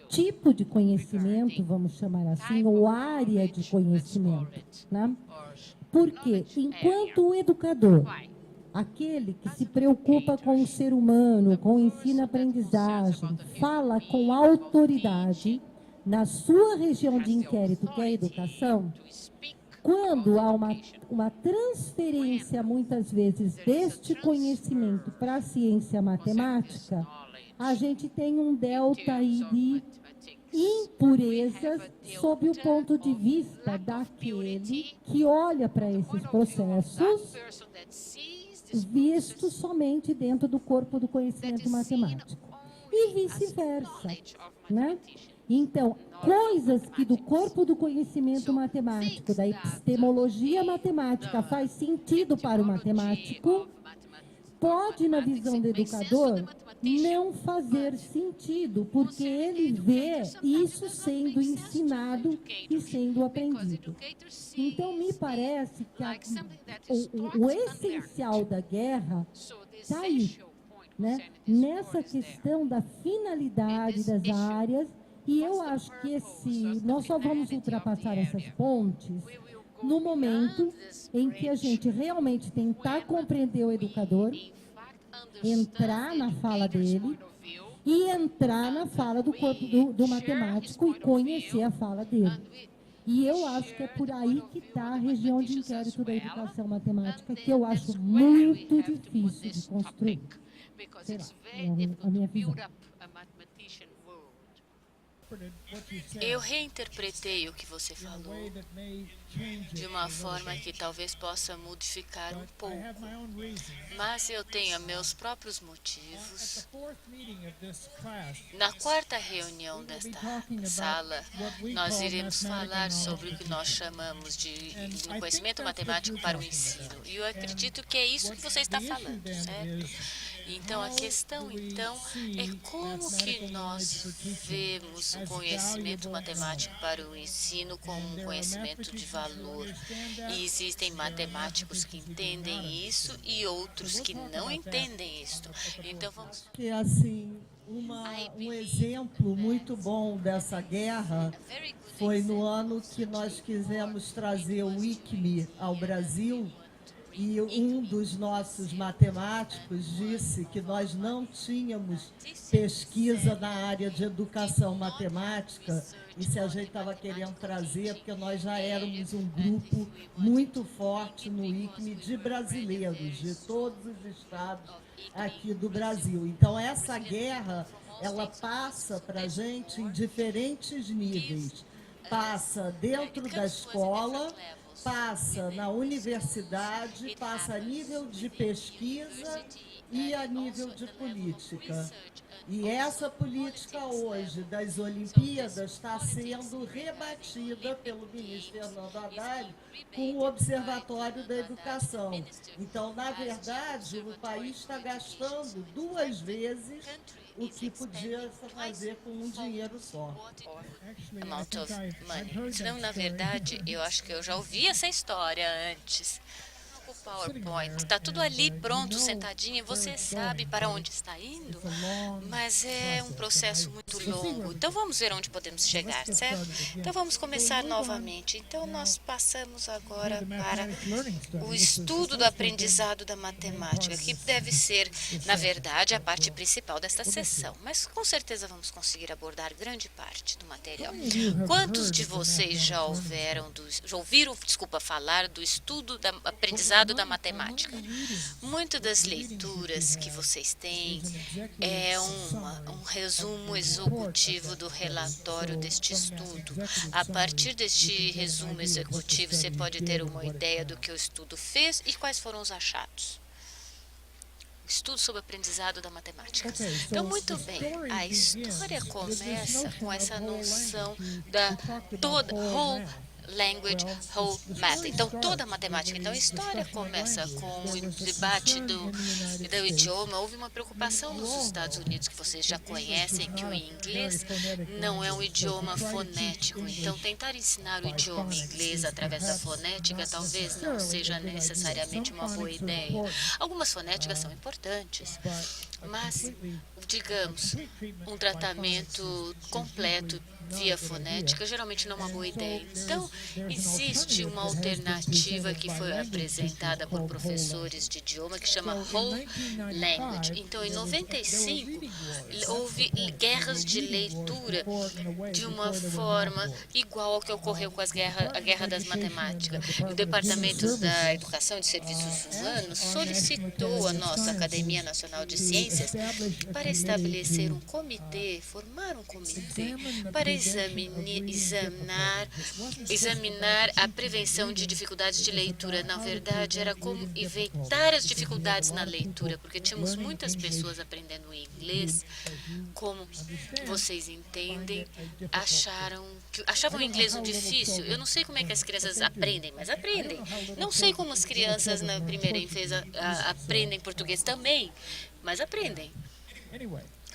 tipo de conhecimento, vamos chamar assim, ou área de conhecimento, né? Porque, enquanto o educador, aquele que se preocupa com o ser humano, com o ensino-aprendizagem, fala com autoridade na sua região de inquérito, que é a educação, quando há uma transferência, muitas vezes, deste conhecimento para a ciência matemática, a gente tem um delta aí de impurezas sob o ponto de vista daquele que olha para esses processos visto somente dentro do corpo do conhecimento matemático. E vice-versa, né? Então, coisas que do corpo do conhecimento matemático, da epistemologia matemática, faz sentido para o matemático, pode, na visão do educador, não fazer sentido, porque ele vê isso sendo ensinado e sendo aprendido. Então, me parece que o essencial da guerra está aí, né? Nessa questão da finalidade das áreas, e eu acho que nós só vamos ultrapassar essas pontes no momento em que a gente realmente tentar compreender o educador, entrar na fala dele e entrar na fala do corpo do matemático e conhecer a fala dele. E eu acho que é por aí que está a região de inquérito da educação matemática, que eu acho muito difícil de construir. Sei lá, é a minha visão. Eu reinterpretei o que você falou de uma forma que talvez possa modificar um pouco. Mas eu tenho meus próprios motivos. Na quarta reunião desta sala, nós iremos falar sobre o que nós chamamos de conhecimento matemático para o ensino. E eu acredito que é isso que você está falando, certo? Então, a questão, é como que nós vemos o conhecimento matemático para o ensino como um conhecimento de valor. E existem matemáticos que entendem isso e outros que não entendem isso. Então, vamos... Que, assim, um exemplo muito bom dessa guerra foi no ano que nós quisemos trazer o ICME ao Brasil. E um dos nossos matemáticos disse que nós não tínhamos pesquisa na área de educação matemática, e se a gente estava querendo trazer, porque nós já éramos um grupo muito forte no ICME de brasileiros, de todos os estados aqui do Brasil. Então, essa guerra, ela passa para a gente em diferentes níveis. Passa dentro da escola, passa na universidade, passa a nível de pesquisa e a nível de política. E essa política hoje das Olimpíadas está sendo rebatida pelo ministro Fernando Haddad com o Observatório da Educação. Então, na verdade, o país está gastando 2 vezes o que podia fazer com um dinheiro só. Amount of money. Então, na verdade, eu acho que eu já ouvi essa história antes. O PowerPoint está tudo ali pronto, sentadinho, você sabe para onde está indo, mas é um processo muito longo. Então vamos ver onde podemos chegar, certo? Então vamos começar novamente. Então nós passamos agora para o estudo do aprendizado da matemática, que deve ser, na verdade, a parte principal desta sessão, mas com certeza vamos conseguir abordar grande parte do material. Quantos de vocês já ouviram falar do estudo da aprendizado da matemática? Muitas das leituras que vocês têm é um resumo executivo do relatório deste estudo. A partir deste resumo executivo, você pode ter uma ideia do que o estudo fez e quais foram os achados. Estudo sobre aprendizado da matemática. Então, muito bem, a história começa com essa noção da toda whole language, whole math. Então, toda a matemática. Então, a história começa com o debate do idioma. Houve uma preocupação nos Estados Unidos, que vocês já conhecem, que o inglês não é um idioma fonético. Então, tentar ensinar o idioma inglês através da fonética talvez não seja necessariamente uma boa ideia. Algumas fonéticas são importantes, mas, digamos, um tratamento completo via fonética geralmente não é uma boa ideia. Então, existe uma alternativa que foi apresentada por professores de idioma que chama Whole Language. Então, em 95, houve guerras de leitura de uma forma igual ao que ocorreu com a Guerra das Matemáticas. O Departamento da Educação e de Serviços Humanos solicitou a nossa Academia Nacional de Ciências para estabelecer um comitê, formar um comitê para examinar a prevenção de dificuldades de leitura. Na verdade, era como evitar as dificuldades na leitura, porque tínhamos muitas pessoas aprendendo inglês, como vocês entendem, achavam o inglês um difícil. Eu não sei como é que as crianças aprendem, mas aprendem. Não sei como as crianças na primeira infância aprendem português também, mas aprendem.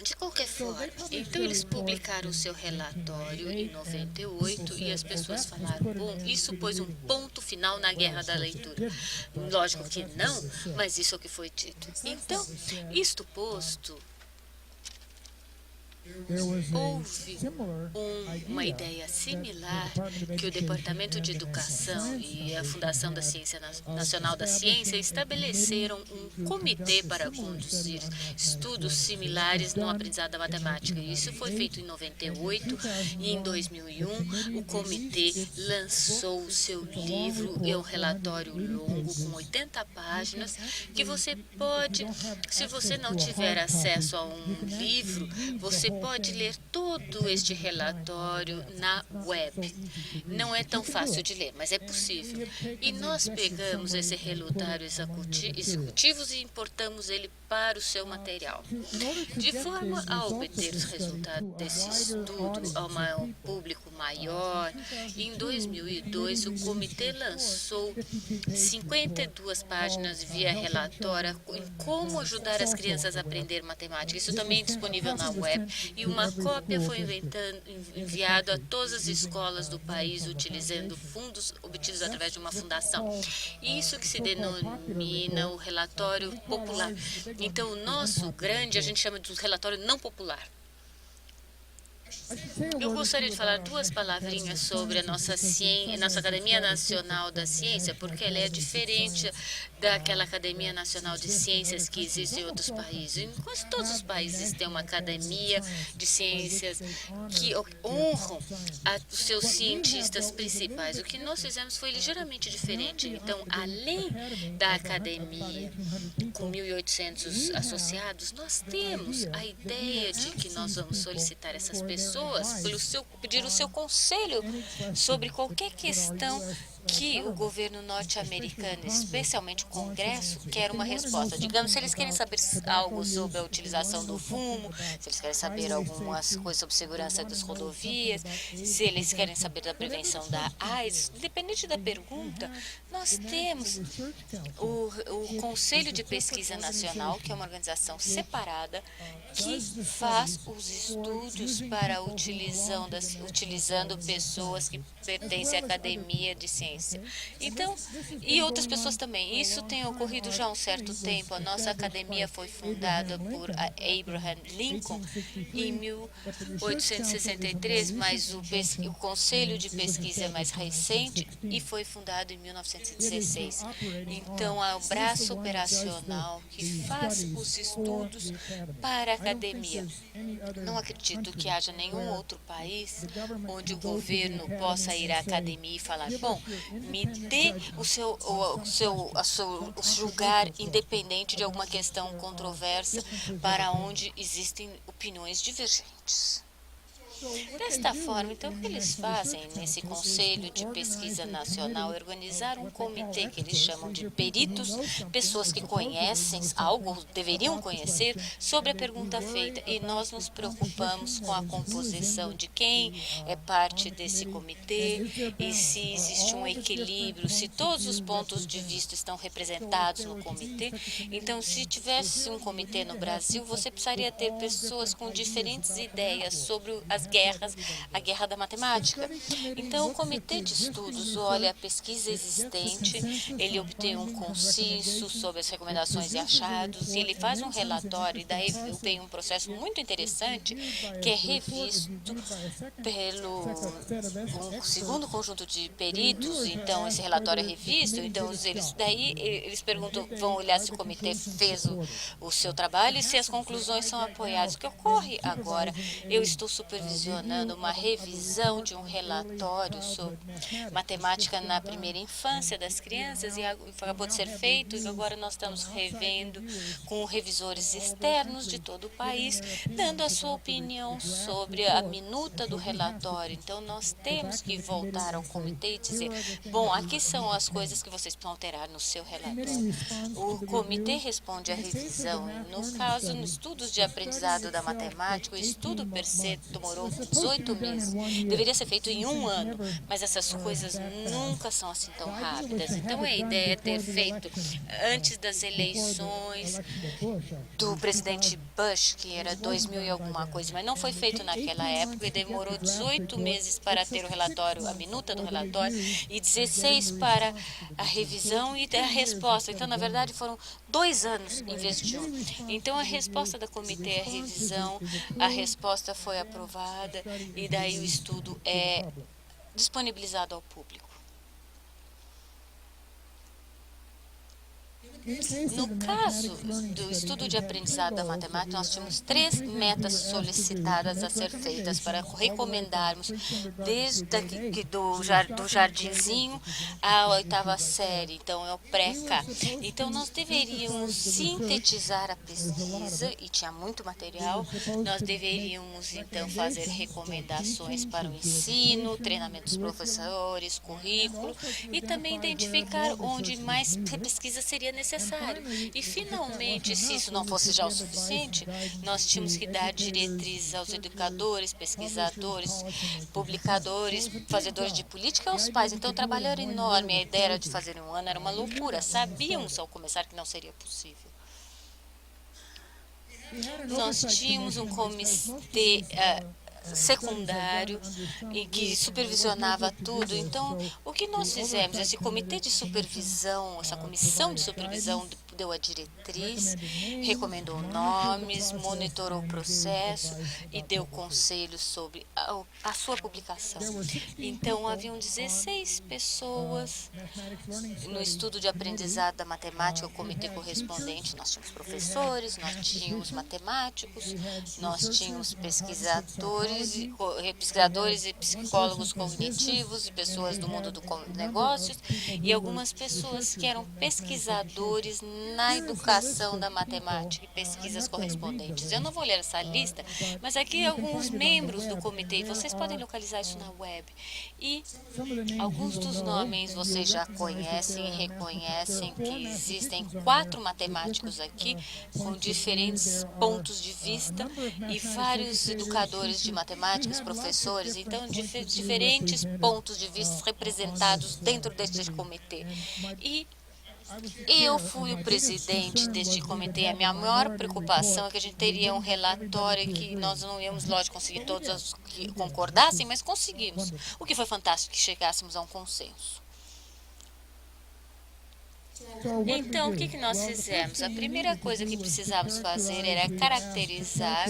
De qualquer forma, então eles publicaram o seu relatório em 98 e as pessoas falaram, bom, isso pôs um ponto final na guerra da leitura. Lógico que não, mas isso é o que foi dito. Então, isto posto, houve uma ideia similar que o Departamento de Educação e a Fundação da Ciência Nacional da Ciência estabeleceram um comitê para conduzir estudos similares no aprendizado da matemática. Isso foi feito em 98 e em 2001 o comitê lançou o seu livro, é um relatório longo com 80 páginas que você pode, se você não tiver acesso a um livro, você Você pode ler todo este relatório na web. Não é tão fácil de ler, mas é possível. E nós pegamos esse relatório executivos e importamos ele para o seu material. De forma a obter os resultados desse estudo a um público maior, em 2002 o comitê lançou 52 páginas via relatório em como ajudar as crianças a aprender matemática. Isso também é disponível na web e uma cópia foi enviada a todas as escolas do país utilizando fundos obtidos através de uma fundação. Isso que se denomina o relatório popular. Então, o nosso grande, a gente chama de relatório não popular. Eu gostaria de falar duas palavrinhas sobre a nossa Academia Nacional da Ciência, porque ela é diferente daquela Academia Nacional de Ciências que existe em outros países. Em quase todos os países tem uma academia de ciências que honram os seus cientistas principais. O que nós fizemos foi ligeiramente diferente. Então, além da academia com 1.800 associados, nós temos a ideia de que nós vamos solicitar essas pessoas pedir o seu conselho sobre qualquer questão que o governo norte-americano, especialmente o Congresso, quer uma resposta. Digamos, se eles querem saber algo sobre a utilização do fumo, se eles querem saber algumas coisas sobre segurança das rodovias, se eles querem saber da prevenção da AIDS, independente da pergunta, nós temos o Conselho de Pesquisa Nacional, que é uma organização separada, que faz os estudos para utilizando pessoas que pertencem à Academia de Ciências. Então, e outras pessoas também. Isso tem ocorrido já há um certo tempo. A nossa academia foi fundada por Abraham Lincoln em 1863, mas o Conselho de Pesquisa é mais recente e foi fundado em 1916. Então, é o braço operacional que faz os estudos para a academia. Não acredito que haja nenhum outro país onde o governo possa ir à academia e falar, bom, me dê o seu julgar independente de alguma questão controversa para onde existem opiniões divergentes. Desta forma, então, o que eles fazem nesse Conselho de Pesquisa Nacional é organizar um comitê que eles chamam de peritos, pessoas que conhecem algo, deveriam conhecer, sobre a pergunta feita. E nós nos preocupamos com a composição de quem é parte desse comitê e se existe um equilíbrio, se todos os pontos de vista estão representados no comitê. Então, se tivesse um comitê no Brasil, você precisaria ter pessoas com diferentes ideias sobre a guerra da matemática. Então, o Comitê de Estudos olha a pesquisa existente, ele obtém um consenso sobre as recomendações e achados, e ele faz um relatório, e daí vem um processo muito interessante, que é revisto pelo um segundo conjunto de peritos. Então, esse relatório é revisto, então eles perguntam, vão olhar se o comitê fez o seu trabalho e se as conclusões são apoiadas. O que ocorre agora? Eu estou supervisionando uma revisão de um relatório sobre matemática na primeira infância das crianças e acabou de ser feito e agora nós estamos revendo com revisores externos de todo o país, dando a sua opinião sobre a minuta do relatório. Então, nós temos que voltar ao comitê e dizer, bom, aqui são as coisas que vocês precisam alterar no seu relatório. O comitê responde à revisão. No caso, nos estudos de aprendizado da matemática, o estudo per se demorou 18 meses. Deveria ser feito em um ano, mas essas coisas nunca são assim tão rápidas. Então, a ideia é ter feito antes das eleições do presidente Bush, que era 2000 e alguma coisa, mas não foi feito naquela época e demorou 18 meses para ter o relatório, a minuta do relatório, e 16 para a revisão e a resposta. Então, na verdade, foram 2 anos em vez de 1. Então, a resposta da comitê é a revisão, a resposta foi aprovada e daí o estudo é disponibilizado ao público. No caso do estudo de aprendizado da matemática, nós tínhamos 3 metas solicitadas a ser feitas para recomendarmos desde do jardinzinho à 8ª série, então é o pré-K. Então, nós deveríamos sintetizar a pesquisa, e tinha muito material, nós deveríamos, então, fazer recomendações para o ensino, treinamento dos professores, currículo, e também identificar onde mais pesquisa seria necessário. E, finalmente, se isso não fosse já o suficiente, nós tínhamos que dar diretrizes aos educadores, pesquisadores, publicadores, fazedores de política e aos pais. Então, o trabalho era enorme. A ideia era de fazer em um ano, era uma loucura. Sabíamos, ao começar, que não seria possível. Nós tínhamos um comitê secundário e que supervisionava tudo. Então, o que nós fizemos? Esse comitê de supervisão, essa comissão de supervisão deu a diretriz, recomendou nomes, monitorou o processo e deu conselhos sobre a sua publicação. Então, haviam 16 pessoas no estudo de aprendizado da matemática, o comitê correspondente. Nós tínhamos professores, nós tínhamos matemáticos, nós tínhamos pesquisadores e psicólogos cognitivos, e pessoas do mundo dos negócios, e algumas pessoas que eram pesquisadores na educação da matemática e pesquisas correspondentes. Eu não vou ler essa lista, mas aqui alguns membros do comitê, vocês podem localizar isso na web. E alguns dos nomes vocês já conhecem e reconhecem que existem 4 matemáticos aqui com diferentes pontos de vista e vários educadores de matemáticas, professores, então diferentes pontos de vista representados dentro deste comitê. E eu fui o presidente deste comitê. A minha maior preocupação é que a gente teria um relatório que nós não íamos, lógico, conseguir todos que concordassem, mas conseguimos. O que foi fantástico, que chegássemos a um consenso. Então, o que nós fizemos? A primeira coisa que precisávamos fazer era caracterizar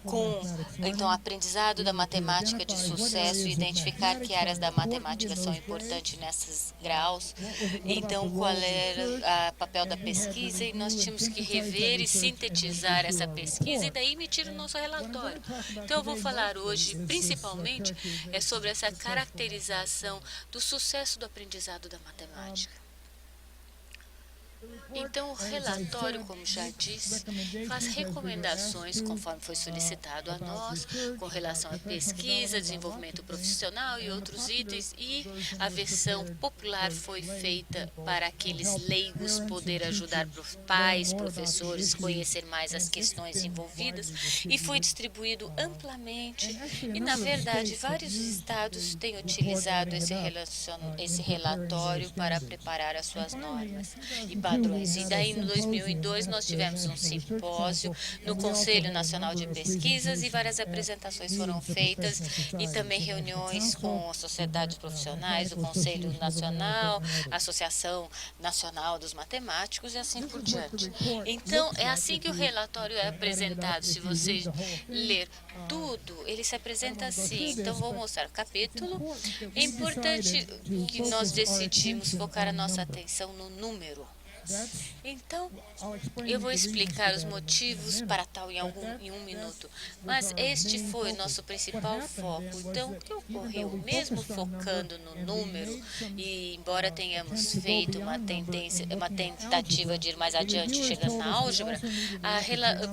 o aprendizado da matemática de sucesso e identificar que áreas da matemática são importantes nesses graus. Então, qual era o papel da pesquisa, e nós tínhamos que rever e sintetizar essa pesquisa e daí emitir o nosso relatório. Então, eu vou falar hoje, principalmente, sobre essa caracterização do sucesso do aprendizado da matemática. Então, o relatório, como já disse, faz recomendações, conforme foi solicitado a nós, com relação à pesquisa, desenvolvimento profissional e outros itens, e a versão popular foi feita para aqueles leigos poder ajudar os pais, professores, conhecer mais as questões envolvidas, e foi distribuído amplamente. E, na verdade, vários estados têm utilizado esse relatório para preparar as suas normas e padrões. E daí, em 2002, nós tivemos um simpósio no Conselho Nacional de Pesquisas e várias apresentações foram feitas e também reuniões com as sociedades profissionais, o Conselho Nacional, a Associação Nacional dos Matemáticos e assim por diante. Então, é assim que o relatório é apresentado. Se você ler tudo, ele se apresenta assim. Então, vou mostrar o capítulo. É importante que nós decidimos focar a nossa atenção no número. Então, eu vou explicar os motivos para tal em um minuto, mas este foi nosso principal foco. Então, o que ocorreu? Mesmo focando no número, e embora tenhamos feito uma tentativa de ir mais adiante, chegando na álgebra,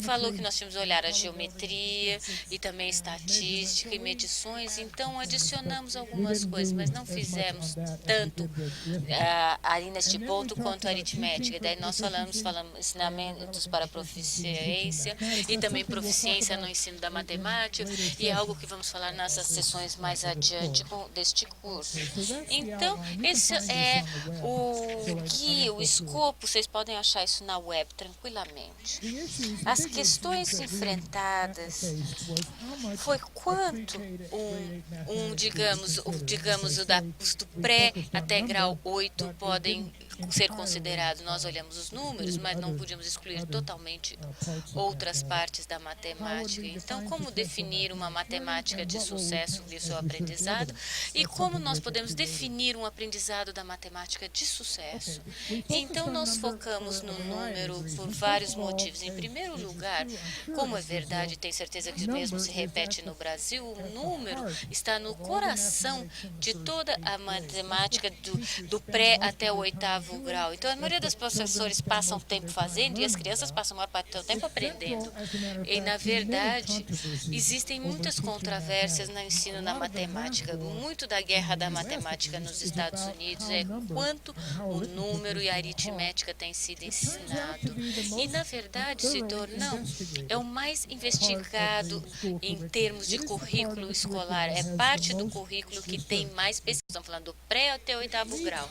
falou que nós tínhamos que olhar a geometria e também estatística e medições, então adicionamos algumas coisas, mas não fizemos tanto ali neste ponto quanto a aritmética. Daí nós falamos ensinamentos para proficiência e também proficiência no ensino da matemática, e é algo que vamos falar nas sessões mais adiante deste curso. Então, esse é o guia, o escopo, vocês podem achar isso na web tranquilamente. As questões enfrentadas foi quanto digamos, do pré até grau 8 podem ser considerado. Nós olhamos os números, mas não podíamos excluir totalmente outras partes da matemática. Então, como definir uma matemática de sucesso e o seu aprendizado? E como nós podemos definir um aprendizado da matemática de sucesso? Então, nós focamos no número por vários motivos. Em primeiro lugar, como é verdade, tenho certeza que mesmo se repete no Brasil, o número está no coração de toda a matemática do pré até o 8º grau. Então, a maioria dos professores passam tempo fazendo e as crianças passam a maior parte do seu tempo aprendendo. E, na verdade, existem muitas controvérsias no ensino da matemática. Muito da guerra da matemática nos Estados Unidos é quanto o número e a aritmética têm sido ensinado. E, na verdade, não, é o mais investigado em termos de currículo escolar. É parte do currículo que tem mais pesquisa. Estamos falando do pré até o 8º grau.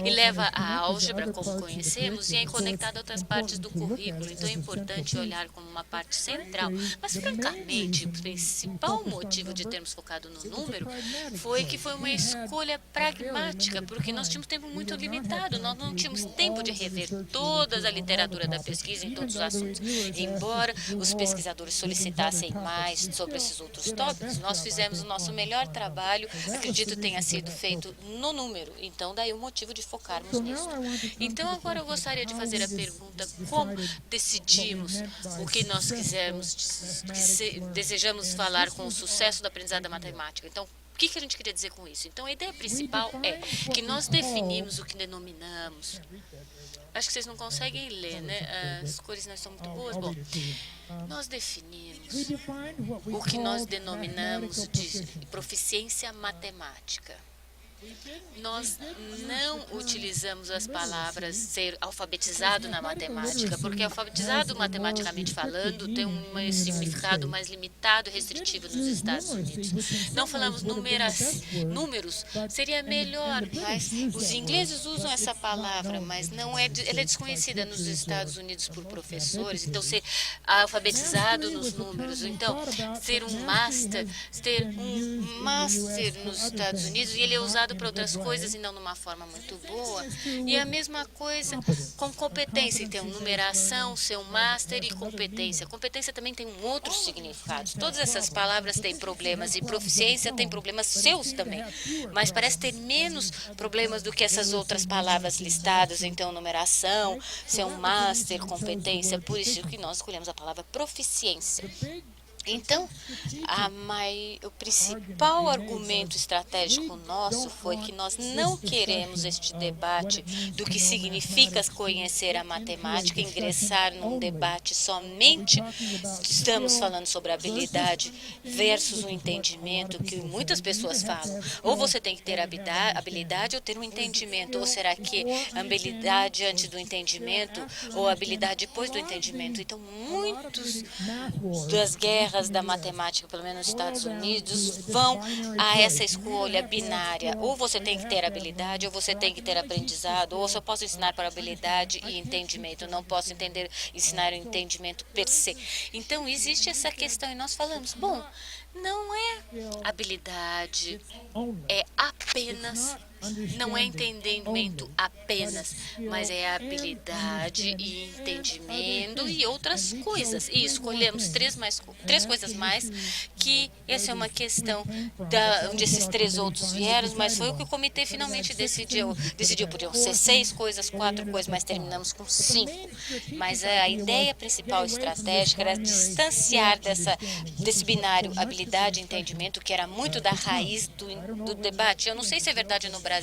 E leva a álgebra, como conhecemos, e é conectado a outras partes do currículo. Então, é importante olhar como uma parte central. Mas, francamente, o principal motivo de termos focado no número foi que foi uma escolha pragmática, porque nós tínhamos tempo muito limitado. Nós não tínhamos tempo de rever toda a literatura da pesquisa em todos os assuntos. Embora os pesquisadores solicitassem mais sobre esses outros tópicos, nós fizemos o nosso melhor trabalho, acredito tenha sido feito no número. Então, daí o motivo de focarmos nisso. Então, agora eu gostaria de fazer a pergunta: como decidimos o que nós desejamos falar com o sucesso do aprendizado da matemática? Então, o que a gente queria dizer com isso? Então, a ideia principal é que nós definimos o que denominamos. Acho que vocês não conseguem ler, né? As cores não estão muito boas. Bom, nós definimos o que nós denominamos de proficiência matemática. Nós não utilizamos as palavras ser alfabetizado na matemática, porque alfabetizado matematicamente falando tem um significado mais limitado e restritivo nos Estados Unidos. Não falamos números, seria melhor, mas os ingleses usam essa palavra, mas não é, ela é desconhecida nos Estados Unidos por professores. Então, ser alfabetizado nos números, então, ter um master nos Estados Unidos, e ele é usado para outras coisas e não numa forma muito boa. E a mesma coisa com competência. Então, numeração, ser um master e competência. Competência também tem um outro significado. Todas essas palavras têm problemas e proficiência tem problemas seus também. Mas parece ter menos problemas do que essas outras palavras listadas. Então, numeração, ser um master, competência. Por isso que nós escolhemos a palavra proficiência. Então, o principal argumento estratégico nosso foi que nós não queremos este debate do que significa conhecer a matemática, ingressar num debate somente, estamos falando sobre habilidade versus o entendimento, que muitas pessoas falam. Ou você tem que ter habilidade ou ter um entendimento, ou será que habilidade antes do entendimento ou habilidade depois do entendimento? Então, muitas das guerras da matemática, pelo menos nos Estados Unidos, vão a essa escolha binária. Ou você tem que ter habilidade, ou você tem que ter aprendizado, ou só posso ensinar para habilidade e entendimento. Eu não posso ensinar o entendimento per se. Então, existe essa questão e nós falamos, bom, não é habilidade, é apenas, não é entendimento apenas, mas é habilidade e entendimento e outras coisas. E escolhemos três coisas mais, que essa é uma questão onde esses 3 outros vieram, mas foi o que o comitê finalmente decidiu. Podiam ser 6 coisas, 4 coisas, mas terminamos com 5. Mas a ideia principal estratégica era distanciar desse binário habilidade e entendimento, que era muito da raiz do debate. Eu não sei se é verdade no Brasil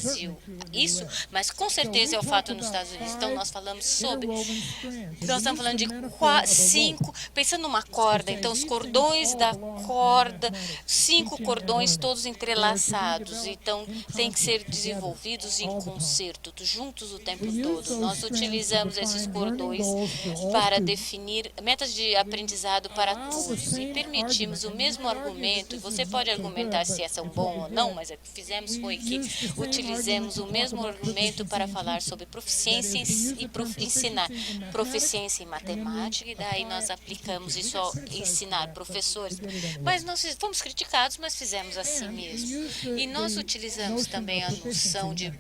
isso, mas com certeza é o fato nos Estados Unidos. Então, nós falamos sobre... Nós estamos falando de 5, pensando numa corda, então os cordões da corda, 5 cordões todos entrelaçados, então tem que ser desenvolvidos em concerto, juntos o tempo todo. Nós utilizamos esses cordões para definir metas de aprendizado para todos e permitimos o mesmo argumento argumento, você pode argumentar se são bom ou não, mas o que fizemos foi que utilizamos o mesmo argumento para falar sobre proficiência e ensinar proficiência em matemática, e daí nós aplicamos isso ao ensinar professores. Mas nós fomos criticados, mas fizemos assim mesmo. E nós utilizamos também a noção de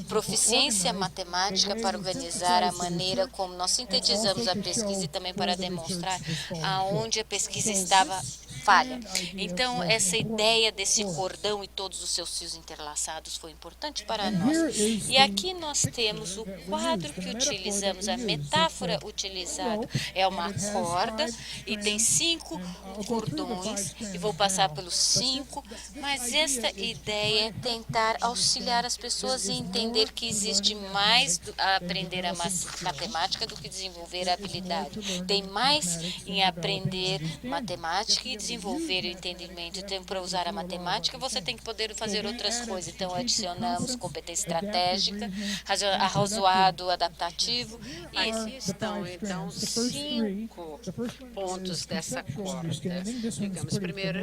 proficiência matemática para organizar a maneira como nós sintetizamos a pesquisa e também para demonstrar aonde a pesquisa estava falha. Então, essa ideia desse cordão e todos os seus fios interlaçados foi importante para nós. E aqui nós temos o quadro que utilizamos, a metáfora utilizada é uma corda e tem 5 cordões, e vou passar pelos 5, mas esta ideia é tentar auxiliar as pessoas a entender que existe mais a aprender a matemática do que desenvolver a habilidade. Tem mais em aprender matemática e desenvolver o entendimento. Então, para usar a matemática, você tem que poder fazer outras coisas. Então, adicionamos competência estratégica, arrazoado, adaptativo. E aqui estão, então, 5 pontos dessa corda. Digamos, primeiro,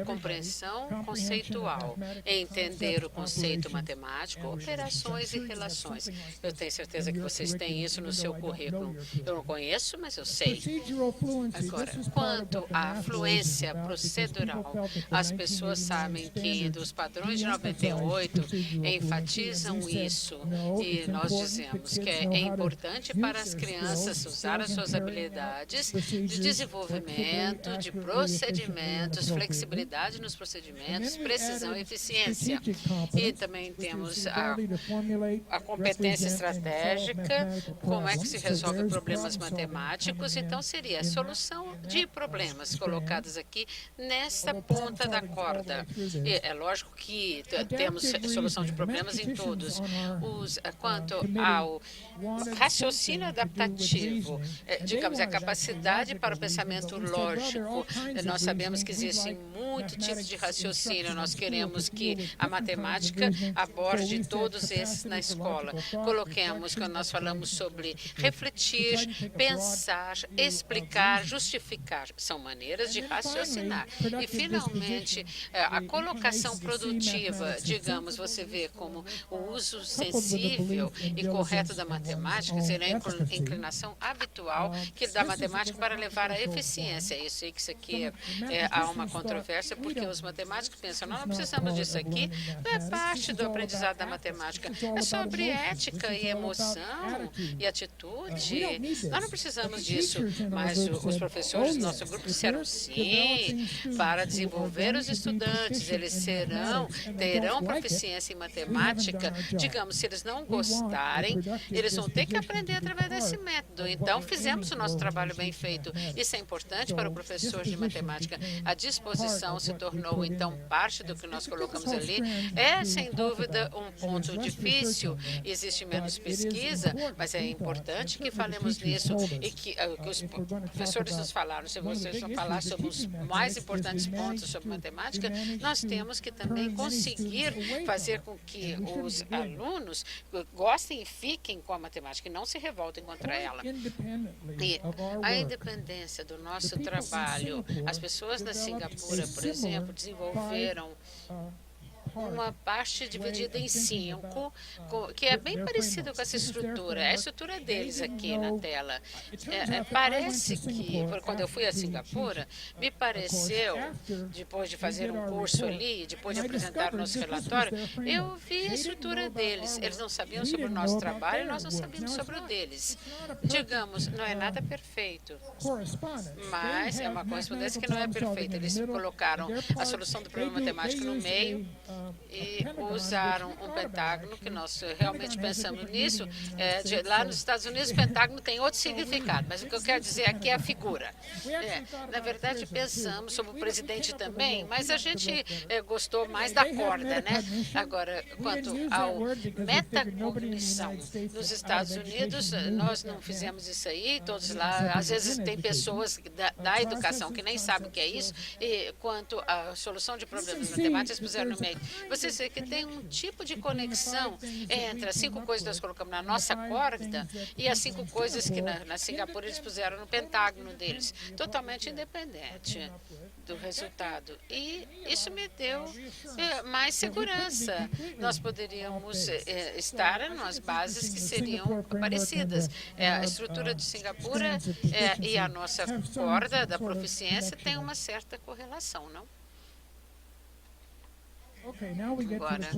compreensão conceitual, entender o conceito matemático, operações e relações. Eu tenho certeza que vocês têm isso no seu currículo. Eu não conheço, mas eu sei. Agora, quanto à fluência procedural, as pessoas sabem que dos padrões de 98 enfatizam isso, e nós dizemos que é importante para as crianças usar as suas habilidades de desenvolvimento, de procedimentos, flexibilidade nos procedimentos, precisão e eficiência. E também temos a competência estratégica, como é que se resolve problemas matemáticos. Então, seria a solução de problemas colocados aqui nesta ponta da corda. E é lógico que temos solução de problemas em todos. Quanto ao raciocínio adaptativo, digamos, a capacidade para o pensamento lógico, nós sabemos que existem muitos tipos de raciocínio. Nós queremos que a matemática aborde todos esses na escola. Coloquemos, quando nós falamos sobre refletir, pensar, explicar, justificar, são maneiras de raciocinar. E, finalmente, a colocação produtiva, digamos, você vê como o uso sensível e correto da matemática seria a inclinação habitual da matemática para levar à eficiência. Eu sei que isso aqui há uma controvérsia, porque os matemáticos pensam, nós não precisamos disso aqui, não é parte do aprendizado da matemática, é sobre ética e emoção e atitude. Nós não precisamos disso, mas os professores do nosso grupo disseram sim, para desenvolver os estudantes, eles terão proficiência em matemática. Digamos, se eles não gostarem, eles vão ter que aprender através desse método. Então, fizemos o nosso trabalho bem feito. Isso é importante para o professor de matemática. A disposição se tornou, então, parte do que nós colocamos ali. É, sem dúvida, um ponto difícil. Existe menos pesquisa, mas é importante que falemos nisso e que os professores nos falaram. Se vocês vão falar sobre os mais importantes pontos sobre matemática, nós temos que também conseguir fazer com que os alunos gostem e fiquem com a matemática e não se revoltem contra ela. E a independência do nosso trabalho, as pessoas na Singapura, por exemplo, desenvolveram uma parte dividida em 5, que é bem parecido com essa estrutura. É a estrutura deles aqui na tela. Parece que, quando eu fui a Singapura, me pareceu, depois de fazer um curso ali, depois de apresentar o nosso relatório, eu vi a estrutura deles. Eles não sabiam sobre o nosso trabalho, nós não sabíamos sobre o deles. Digamos, não é nada perfeito, mas é uma correspondência que não é perfeita. Eles colocaram a solução do problema matemático no meio e usaram um pentágono, que nós realmente pensamos nisso. Lá nos Estados Unidos, o pentágono tem outro significado, mas o que eu quero dizer aqui é a figura. Na verdade, pensamos sobre o presidente também, mas a gente gostou mais da corda, né? Agora, quanto ao metacognição, nos Estados Unidos, nós não fizemos isso aí, todos lá, às vezes tem pessoas da educação que nem sabem o que é isso, e quanto à solução de problemas matemáticos, puseram no meio. Você vê que tem um tipo de conexão entre as 5 coisas que nós colocamos na nossa corda e as 5 coisas que na Singapura eles puseram no pentágono deles, totalmente independente do resultado. E isso me deu mais segurança. Nós poderíamos estar nas bases que seriam parecidas. A estrutura de Singapura e a nossa corda da proficiência tem uma certa correlação, não? Agora,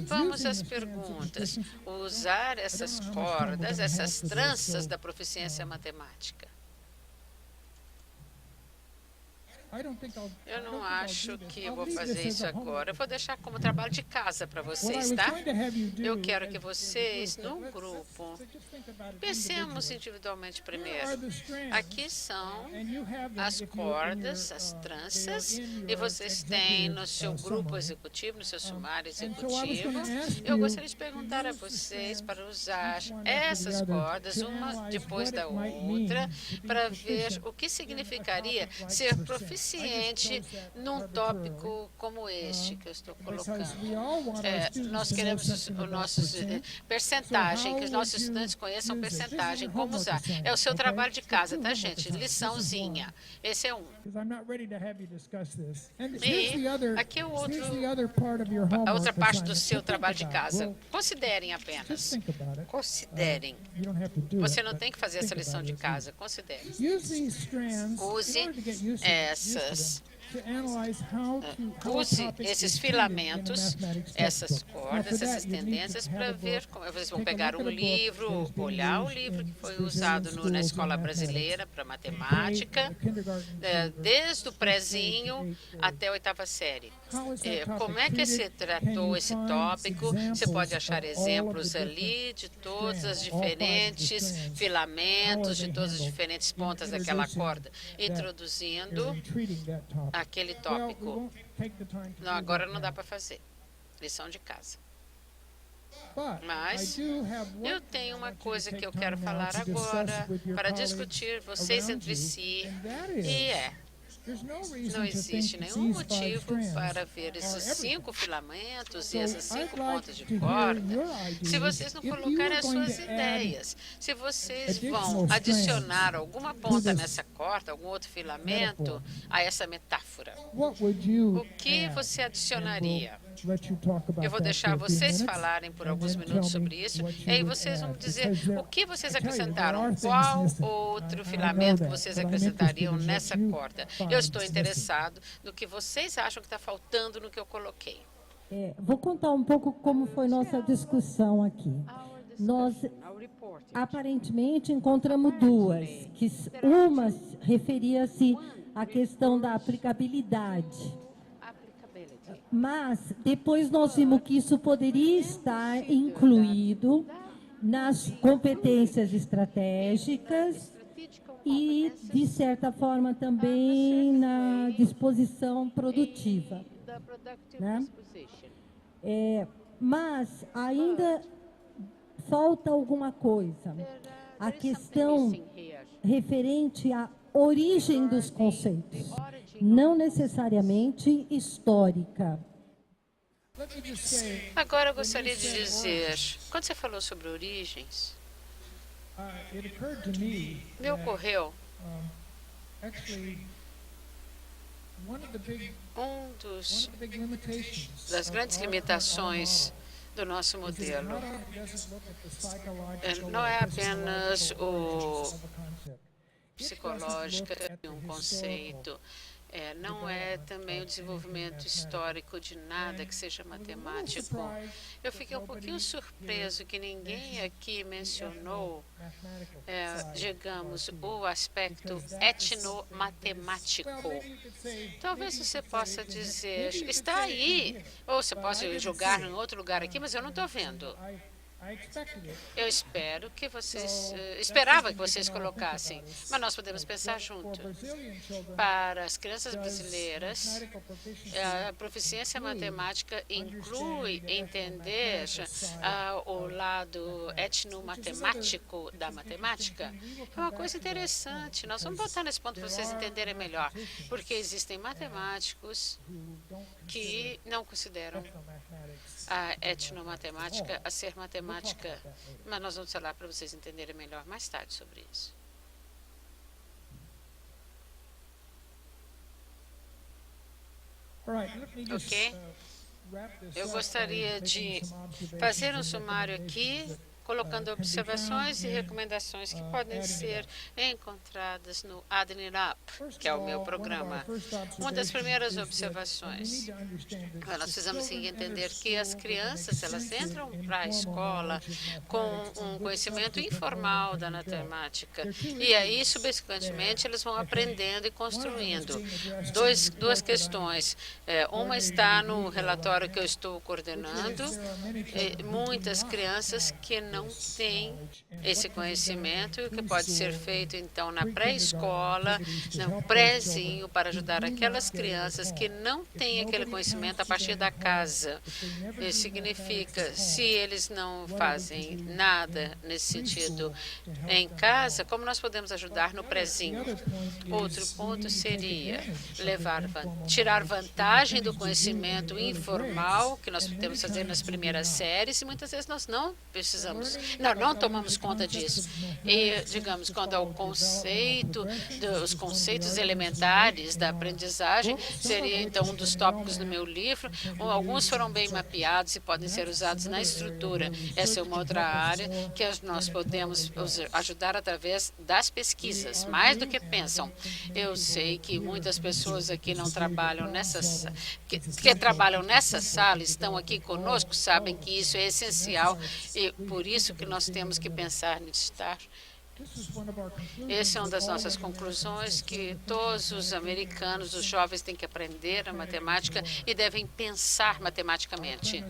vamos às perguntas. Usar essas cordas, essas tranças da proficiência matemática. Eu não acho que eu vou fazer isso agora. Eu vou deixar como trabalho de casa para vocês, tá? Eu quero que vocês, num grupo, pensemos individualmente primeiro. Aqui são as cordas, as tranças, e vocês têm no seu grupo executivo, no seu sumário executivo. Eu gostaria de perguntar a vocês para usar essas cordas, uma depois da outra, para ver o que significaria ser proficiente num tópico como este que eu estou colocando. Nós queremos os nossos percentagem, que os nossos estudantes conheçam percentagem, como usar. É o seu trabalho de casa, tá, gente? Liçãozinha. Esse é um. E aqui é o outro, a outra parte do seu trabalho de casa. Considerem apenas. Considerem. Você não tem que fazer essa lição de casa. Considere. Use use esses filamentos, essas cordas, essas tendências para ver como vocês vão pegar um livro, olhar o livro que foi usado na escola brasileira para matemática, desde o prézinho até a 8ª série. Como é que se tratou esse tópico? Você pode achar exemplos ali de todos os diferentes filamentos, de todas as diferentes pontas daquela corda, introduzindo aquele tópico. Não, agora não dá para fazer. Lição de casa. Mas eu tenho uma coisa que eu quero falar agora para discutir vocês entre si, e não existe nenhum motivo para ver esses 5 filamentos e essas 5 pontas de corda se vocês não colocarem as suas ideias. Se vocês vão adicionar alguma ponta nessa corda, algum outro filamento a essa metáfora, o que você adicionaria? Eu vou deixar vocês falarem por alguns minutos sobre isso, e aí vocês vão dizer o que vocês acrescentaram, qual outro filamento vocês acrescentariam nessa corda. Eu estou interessado no que vocês acham que está faltando no que eu coloquei. Vou contar um pouco como foi nossa discussão aqui. Nós, aparentemente, encontramos duas, que uma referia-se à questão da aplicabilidade. Mas depois nós vimos que isso poderia estar incluído nas competências estratégicas e, de certa forma, também na disposição produtiva, né? Mas ainda falta alguma coisa. A questão referente à origem dos conceitos, não necessariamente histórica. Agora eu gostaria de dizer, quando você falou sobre origens, me ocorreu das grandes limitações do nosso modelo. Não é apenas o psicológico de um conceito, não é também o desenvolvimento histórico de nada que seja matemático. Eu fiquei um pouquinho surpreso que ninguém aqui mencionou, digamos, o aspecto etnomatemático. Talvez você possa dizer, está aí, ou você pode jogar em outro lugar aqui, mas eu não estou vendo. Eu espero que vocês, esperava que vocês colocassem, mas nós podemos pensar junto. Para as crianças brasileiras, a proficiência matemática inclui entender o lado etnomatemático da matemática. É uma coisa interessante. Nós vamos voltar nesse ponto para vocês entenderem melhor, porque existem matemáticos que não consideram a etnomatemática a ser matemática, mas nós vamos falar para vocês entenderem melhor mais tarde sobre isso. Ok? Eu gostaria de fazer um sumário aqui, colocando observações e recomendações que podem ser encontradas no Adding It Up, que é o meu programa. Uma das primeiras observações, nós precisamos entender que as crianças, elas entram para a escola com um conhecimento informal da matemática, e aí, subsequentemente, eles vão aprendendo e construindo. Duas questões. Uma está no relatório que eu estou coordenando. Muitas crianças que não têm esse conhecimento, que pode ser feito, então, na pré-escola, no prézinho, para ajudar aquelas crianças que não têm aquele conhecimento a partir da casa. Isso significa, se eles não fazem nada nesse sentido em casa, como nós podemos ajudar no prézinho? Outro ponto seria tirar vantagem do conhecimento informal que nós podemos fazer nas primeiras séries, e muitas vezes nós não precisamos, não tomamos conta disso. E, digamos, quando ao conceito, os conceitos elementares da aprendizagem, seria, então, um dos tópicos do meu livro. Alguns foram bem mapeados e podem ser usados na estrutura. Essa é uma outra área que nós podemos ajudar através das pesquisas, mais do que pensam. Eu sei que muitas pessoas aqui não trabalham que trabalham nessa sala, estão aqui conosco, sabem que isso é essencial, e por isso que nós temos que pensar nisso, tá? Essa é uma das nossas conclusões, que todos os americanos, os jovens, têm que aprender a matemática e devem pensar matematicamente.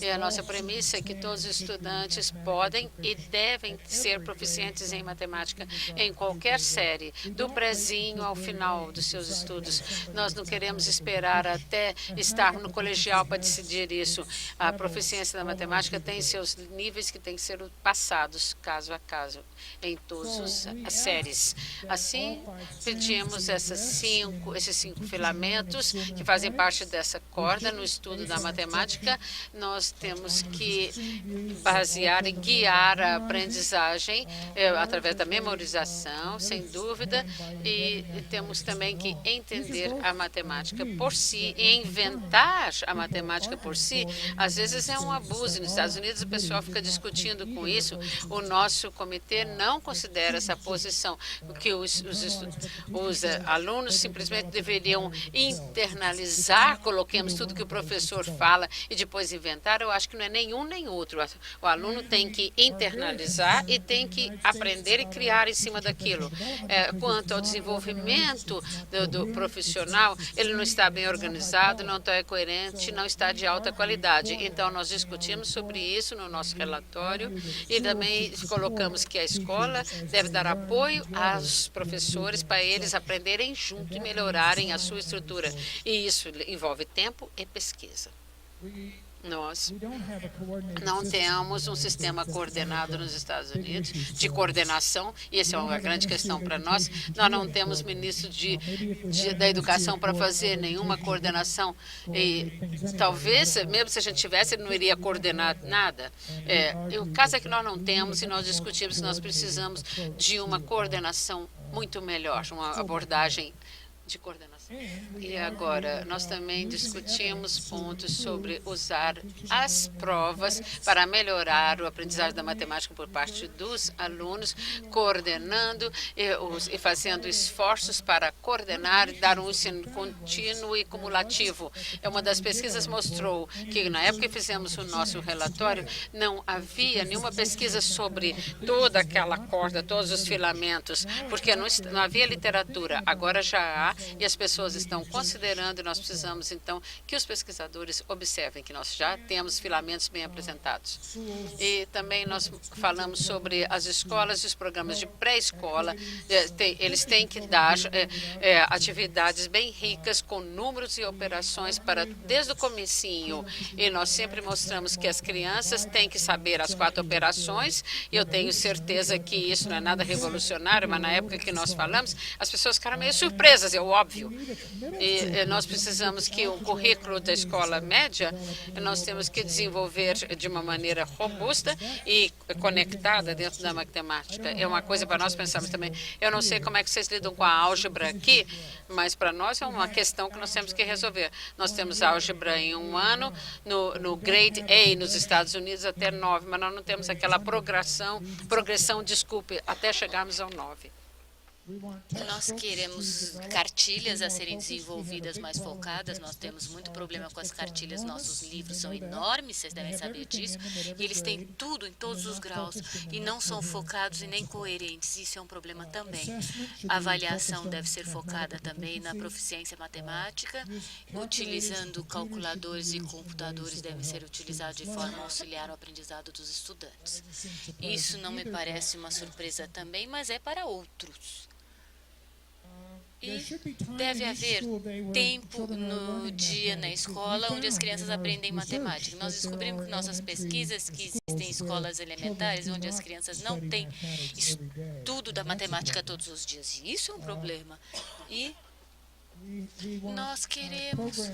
E a nossa premissa é que todos os estudantes podem e devem ser proficientes em matemática em qualquer série, do prézinho ao final dos seus estudos. Nós não queremos esperar até estar no colegial para decidir isso. A proficiência da matemática tem seus níveis que têm que ser passados, caso a caso, em todas as séries. Assim, pedimos esses cinco filamentos que fazem parte dessa corda no estudo da matemática. Nós temos que basear e guiar a aprendizagem através da memorização, sem dúvida, e temos também que entender a matemática por si, e inventar a matemática por si, às vezes é um abuso. Nos Estados Unidos, o pessoal fica discutindo com isso. O nosso comitê não considera essa posição, que os alunos simplesmente deveriam internalizar, coloquemos tudo que o professor fala e depois inventar. Eu acho que não é nenhum nem outro. O aluno tem que internalizar e tem que aprender e criar em cima daquilo. Quanto ao desenvolvimento do profissional, ele não está bem organizado, não está coerente, não está de alta qualidade. Então, nós discutimos sobre isso no nosso relatório e também colocamos que a escola deve dar apoio aos professores para eles aprenderem junto e melhorarem a sua estrutura. E isso envolve tempo e pesquisa. Nós não temos um sistema coordenado nos Estados Unidos de coordenação, e essa é uma grande questão para nós. Nós não temos ministro da educação para fazer nenhuma coordenação, e talvez, mesmo se a gente tivesse, ele não iria coordenar nada. O caso é que nós não temos, e nós discutimos que nós precisamos de uma coordenação muito melhor, uma abordagem de coordenação. E agora, nós também discutimos pontos sobre usar as provas para melhorar o aprendizagem da matemática por parte dos alunos, coordenando e fazendo esforços para coordenar e dar um ensino contínuo e cumulativo. Uma das pesquisas mostrou que, na época que fizemos o nosso relatório, não havia nenhuma pesquisa sobre toda aquela corda, todos os filamentos, porque não havia literatura. Agora já há, e as pessoas pessoas estão considerando, e nós precisamos, então, que os pesquisadores observem que nós já temos filamentos bem apresentados. E também nós falamos sobre as escolas e os programas de pré-escola. Eles têm que dar atividades bem ricas, com números e operações desde o comecinho. E nós sempre mostramos que as crianças têm que saber as 4 operações. E eu tenho certeza que isso não é nada revolucionário, mas na época que nós falamos, as pessoas ficaram meio surpresas, é óbvio. E nós precisamos que o currículo da escola média, nós temos que desenvolver de uma maneira robusta e conectada dentro da matemática. É uma coisa para nós pensarmos também. Eu não sei como é que vocês lidam com a álgebra aqui, mas para nós é uma questão que nós temos que resolver. Nós temos álgebra em 1 ano, no grade A nos Estados Unidos até 9, mas nós não temos aquela progressão, desculpe, até chegarmos ao 9. Nós queremos cartilhas a serem desenvolvidas mais focadas. Nós temos muito problema com as cartilhas. Nossos livros são enormes, vocês devem saber disso. E eles têm tudo em todos os graus e não são focados e nem coerentes. Isso é um problema também. A avaliação deve ser focada também na proficiência matemática, utilizando calculadores e computadores devem ser utilizados de forma a auxiliar o aprendizado dos estudantes. Isso não me parece uma surpresa também, mas é para outros. E deve haver tempo no dia na escola onde as crianças aprendem matemática. Nós descobrimos em nossas pesquisas que existem escolas elementares onde as crianças não têm estudo da matemática todos os dias. E isso é um problema. E nós queremos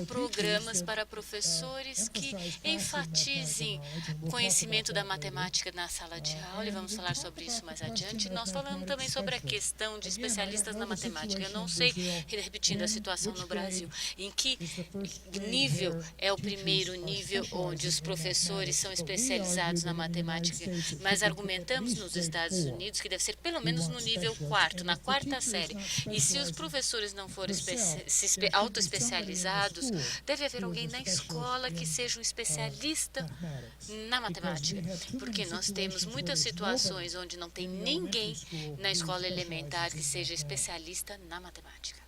programas para professores que enfatizem o conhecimento da matemática na sala de aula, e vamos falar sobre isso mais adiante. Nós falamos também sobre a questão de especialistas na matemática. Eu não sei, repetindo a situação no Brasil, em que nível é o primeiro nível onde os professores são especializados na matemática, mas argumentamos nos Estados Unidos que deve ser pelo menos no nível 4º, na 4ª série. E se os professores não forem autoespecializados, deve haver alguém na escola que seja um especialista na matemática, porque nós temos muitas situações onde não tem ninguém na escola elementar que seja especialista na matemática.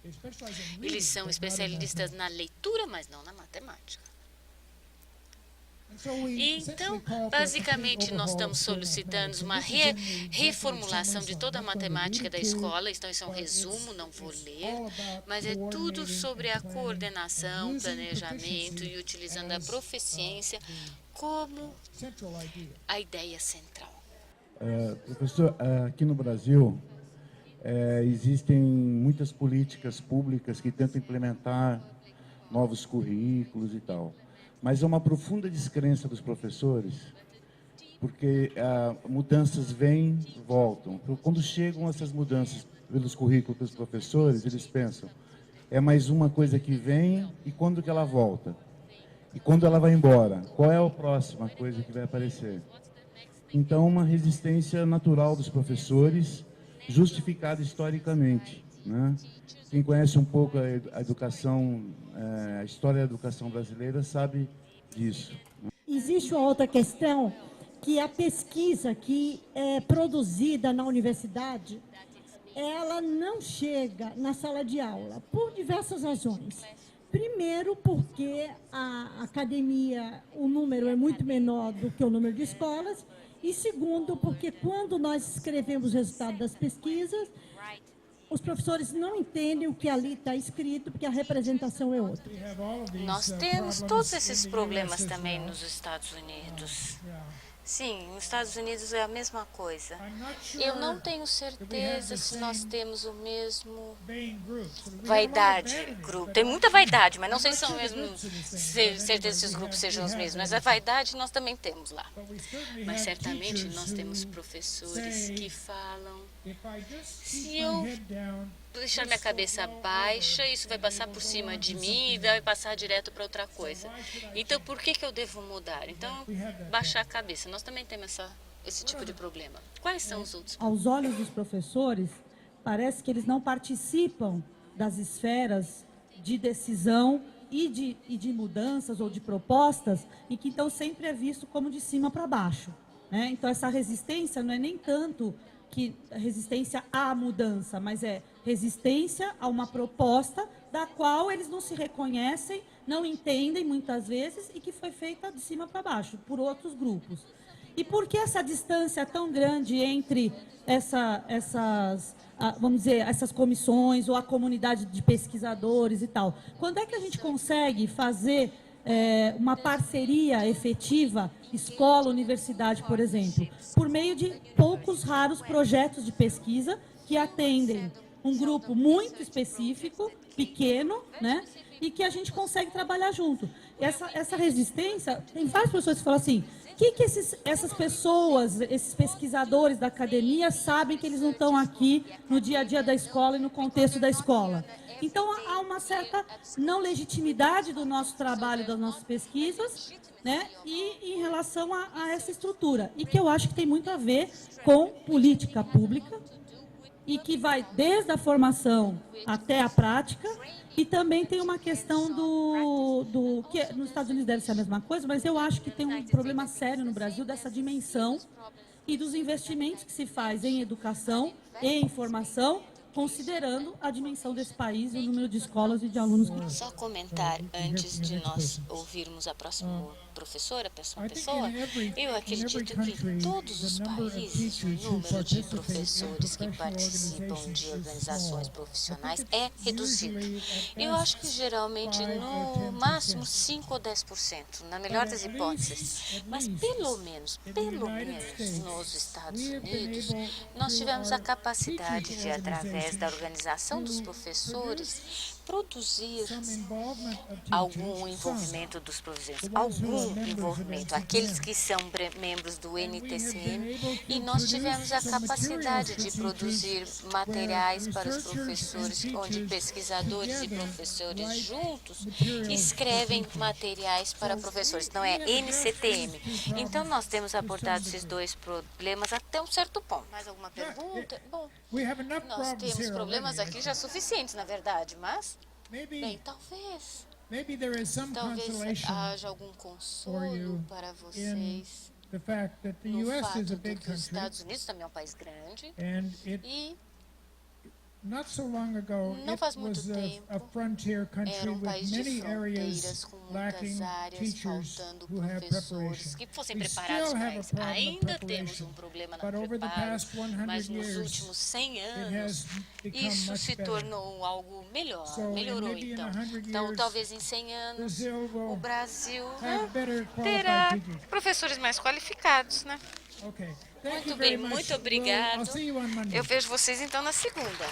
Eles são especialistas na leitura, mas não na matemática. Então, basicamente, nós estamos solicitando uma reformulação de toda a matemática da escola. Então, isso é um resumo, não vou ler, mas é tudo sobre a coordenação, planejamento e utilizando a proficiência como a ideia central. Professor, aqui no Brasil, existem muitas políticas públicas que tentam implementar novos currículos e tal. Mas é uma profunda descrença dos professores, porque mudanças vêm e voltam. Quando chegam essas mudanças pelos currículos dos professores, eles pensam, é mais uma coisa que vem e quando que ela volta? E quando ela vai embora? Qual é a próxima coisa que vai aparecer? Então, uma resistência natural dos professores, justificada historicamente, né? Quem conhece um pouco a educação, a história da educação brasileira, sabe disso. Existe uma outra questão, que a pesquisa que é produzida na universidade, ela não chega na sala de aula, por diversas razões. Primeiro, porque a academia, o número é muito menor do que o número de escolas, e segundo, porque quando nós escrevemos o resultado das pesquisas, os professores não entendem o que ali está escrito, porque a representação é outra. Nós temos todos esses problemas também nos Estados Unidos. Sim, nos Estados Unidos é a mesma coisa. Eu não tenho certeza se nós temos o mesmo vaidade grupo. Tem muita vaidade, mas não sei se são mesmo certeza se os grupos sejam os mesmos. Mas a vaidade nós também temos lá. Mas certamente nós temos professores que falam, se eu deixar minha cabeça baixa, isso vai passar por cima de mim e vai passar direto para outra coisa. Então, por que eu devo mudar? Então, baixar a cabeça. Nós também temos esse tipo de problema. Quais são os outros? Aos olhos dos professores, parece que eles não participam das esferas de decisão e de mudanças ou de propostas, e que então sempre é visto como de cima para baixo, né? Então, essa resistência não é nem tanto resistência à mudança, mas é resistência a uma proposta da qual eles não se reconhecem, não entendem muitas vezes e que foi feita de cima para baixo, por outros grupos. E por que essa distância tão grande entre vamos dizer, essas comissões ou a comunidade de pesquisadores e tal? Quando é que a gente consegue fazer uma parceria efetiva, escola, universidade, por exemplo? Por meio de poucos, raros projetos de pesquisa que atendem um grupo muito específico, pequeno, né? E que a gente consegue trabalhar junto. Essa resistência, tem várias pessoas que falam assim, o que essas pessoas, esses pesquisadores da academia sabem que eles não estão aqui no dia a dia da escola e no contexto da escola? Então, há uma certa não legitimidade do nosso trabalho, das nossas pesquisas, né? E em relação a essa estrutura. E que eu acho que tem muito a ver com política pública, e que vai desde a formação até a prática, e também tem uma questão que nos Estados Unidos deve ser a mesma coisa, mas eu acho que tem um problema sério no Brasil dessa dimensão e dos investimentos que se faz em educação e em formação, considerando a dimensão desse país e o número de escolas e de alunos. Só comentar antes de nós ouvirmos a próxima professora, pessoa, eu acredito que todos os países, o número de professores que participam de organizações profissionais é reduzido. Eu acho que geralmente no máximo 5 ou 10%, na melhor das hipóteses. Mas pelo menos nos Estados Unidos, nós tivemos a capacidade de, através da organização dos professores, produzir algum envolvimento dos professores, aqueles que são membros do NTCM, e nós tivemos a capacidade de produzir materiais para os professores, onde pesquisadores e professores juntos escrevem materiais para professores, não é NCTM. Então, nós temos abordado esses dois problemas até um certo ponto. Mais alguma pergunta? Bom, nós temos problemas aqui já suficientes, na verdade, mas, bem, talvez haja algum consolo para vocês no fato de que os Estados Unidos também é um país grande e não faz muito tempo era um país de fronteiras com muitas áreas faltando professores que fossem preparados para isso. Ainda temos um problema na preparo, mas nos últimos 100 anos isso se tornou algo melhorou então. Então, talvez em 100 anos o Brasil terá professores mais qualificados, né? Muito bem, muito obrigado. Eu vejo vocês então na segunda.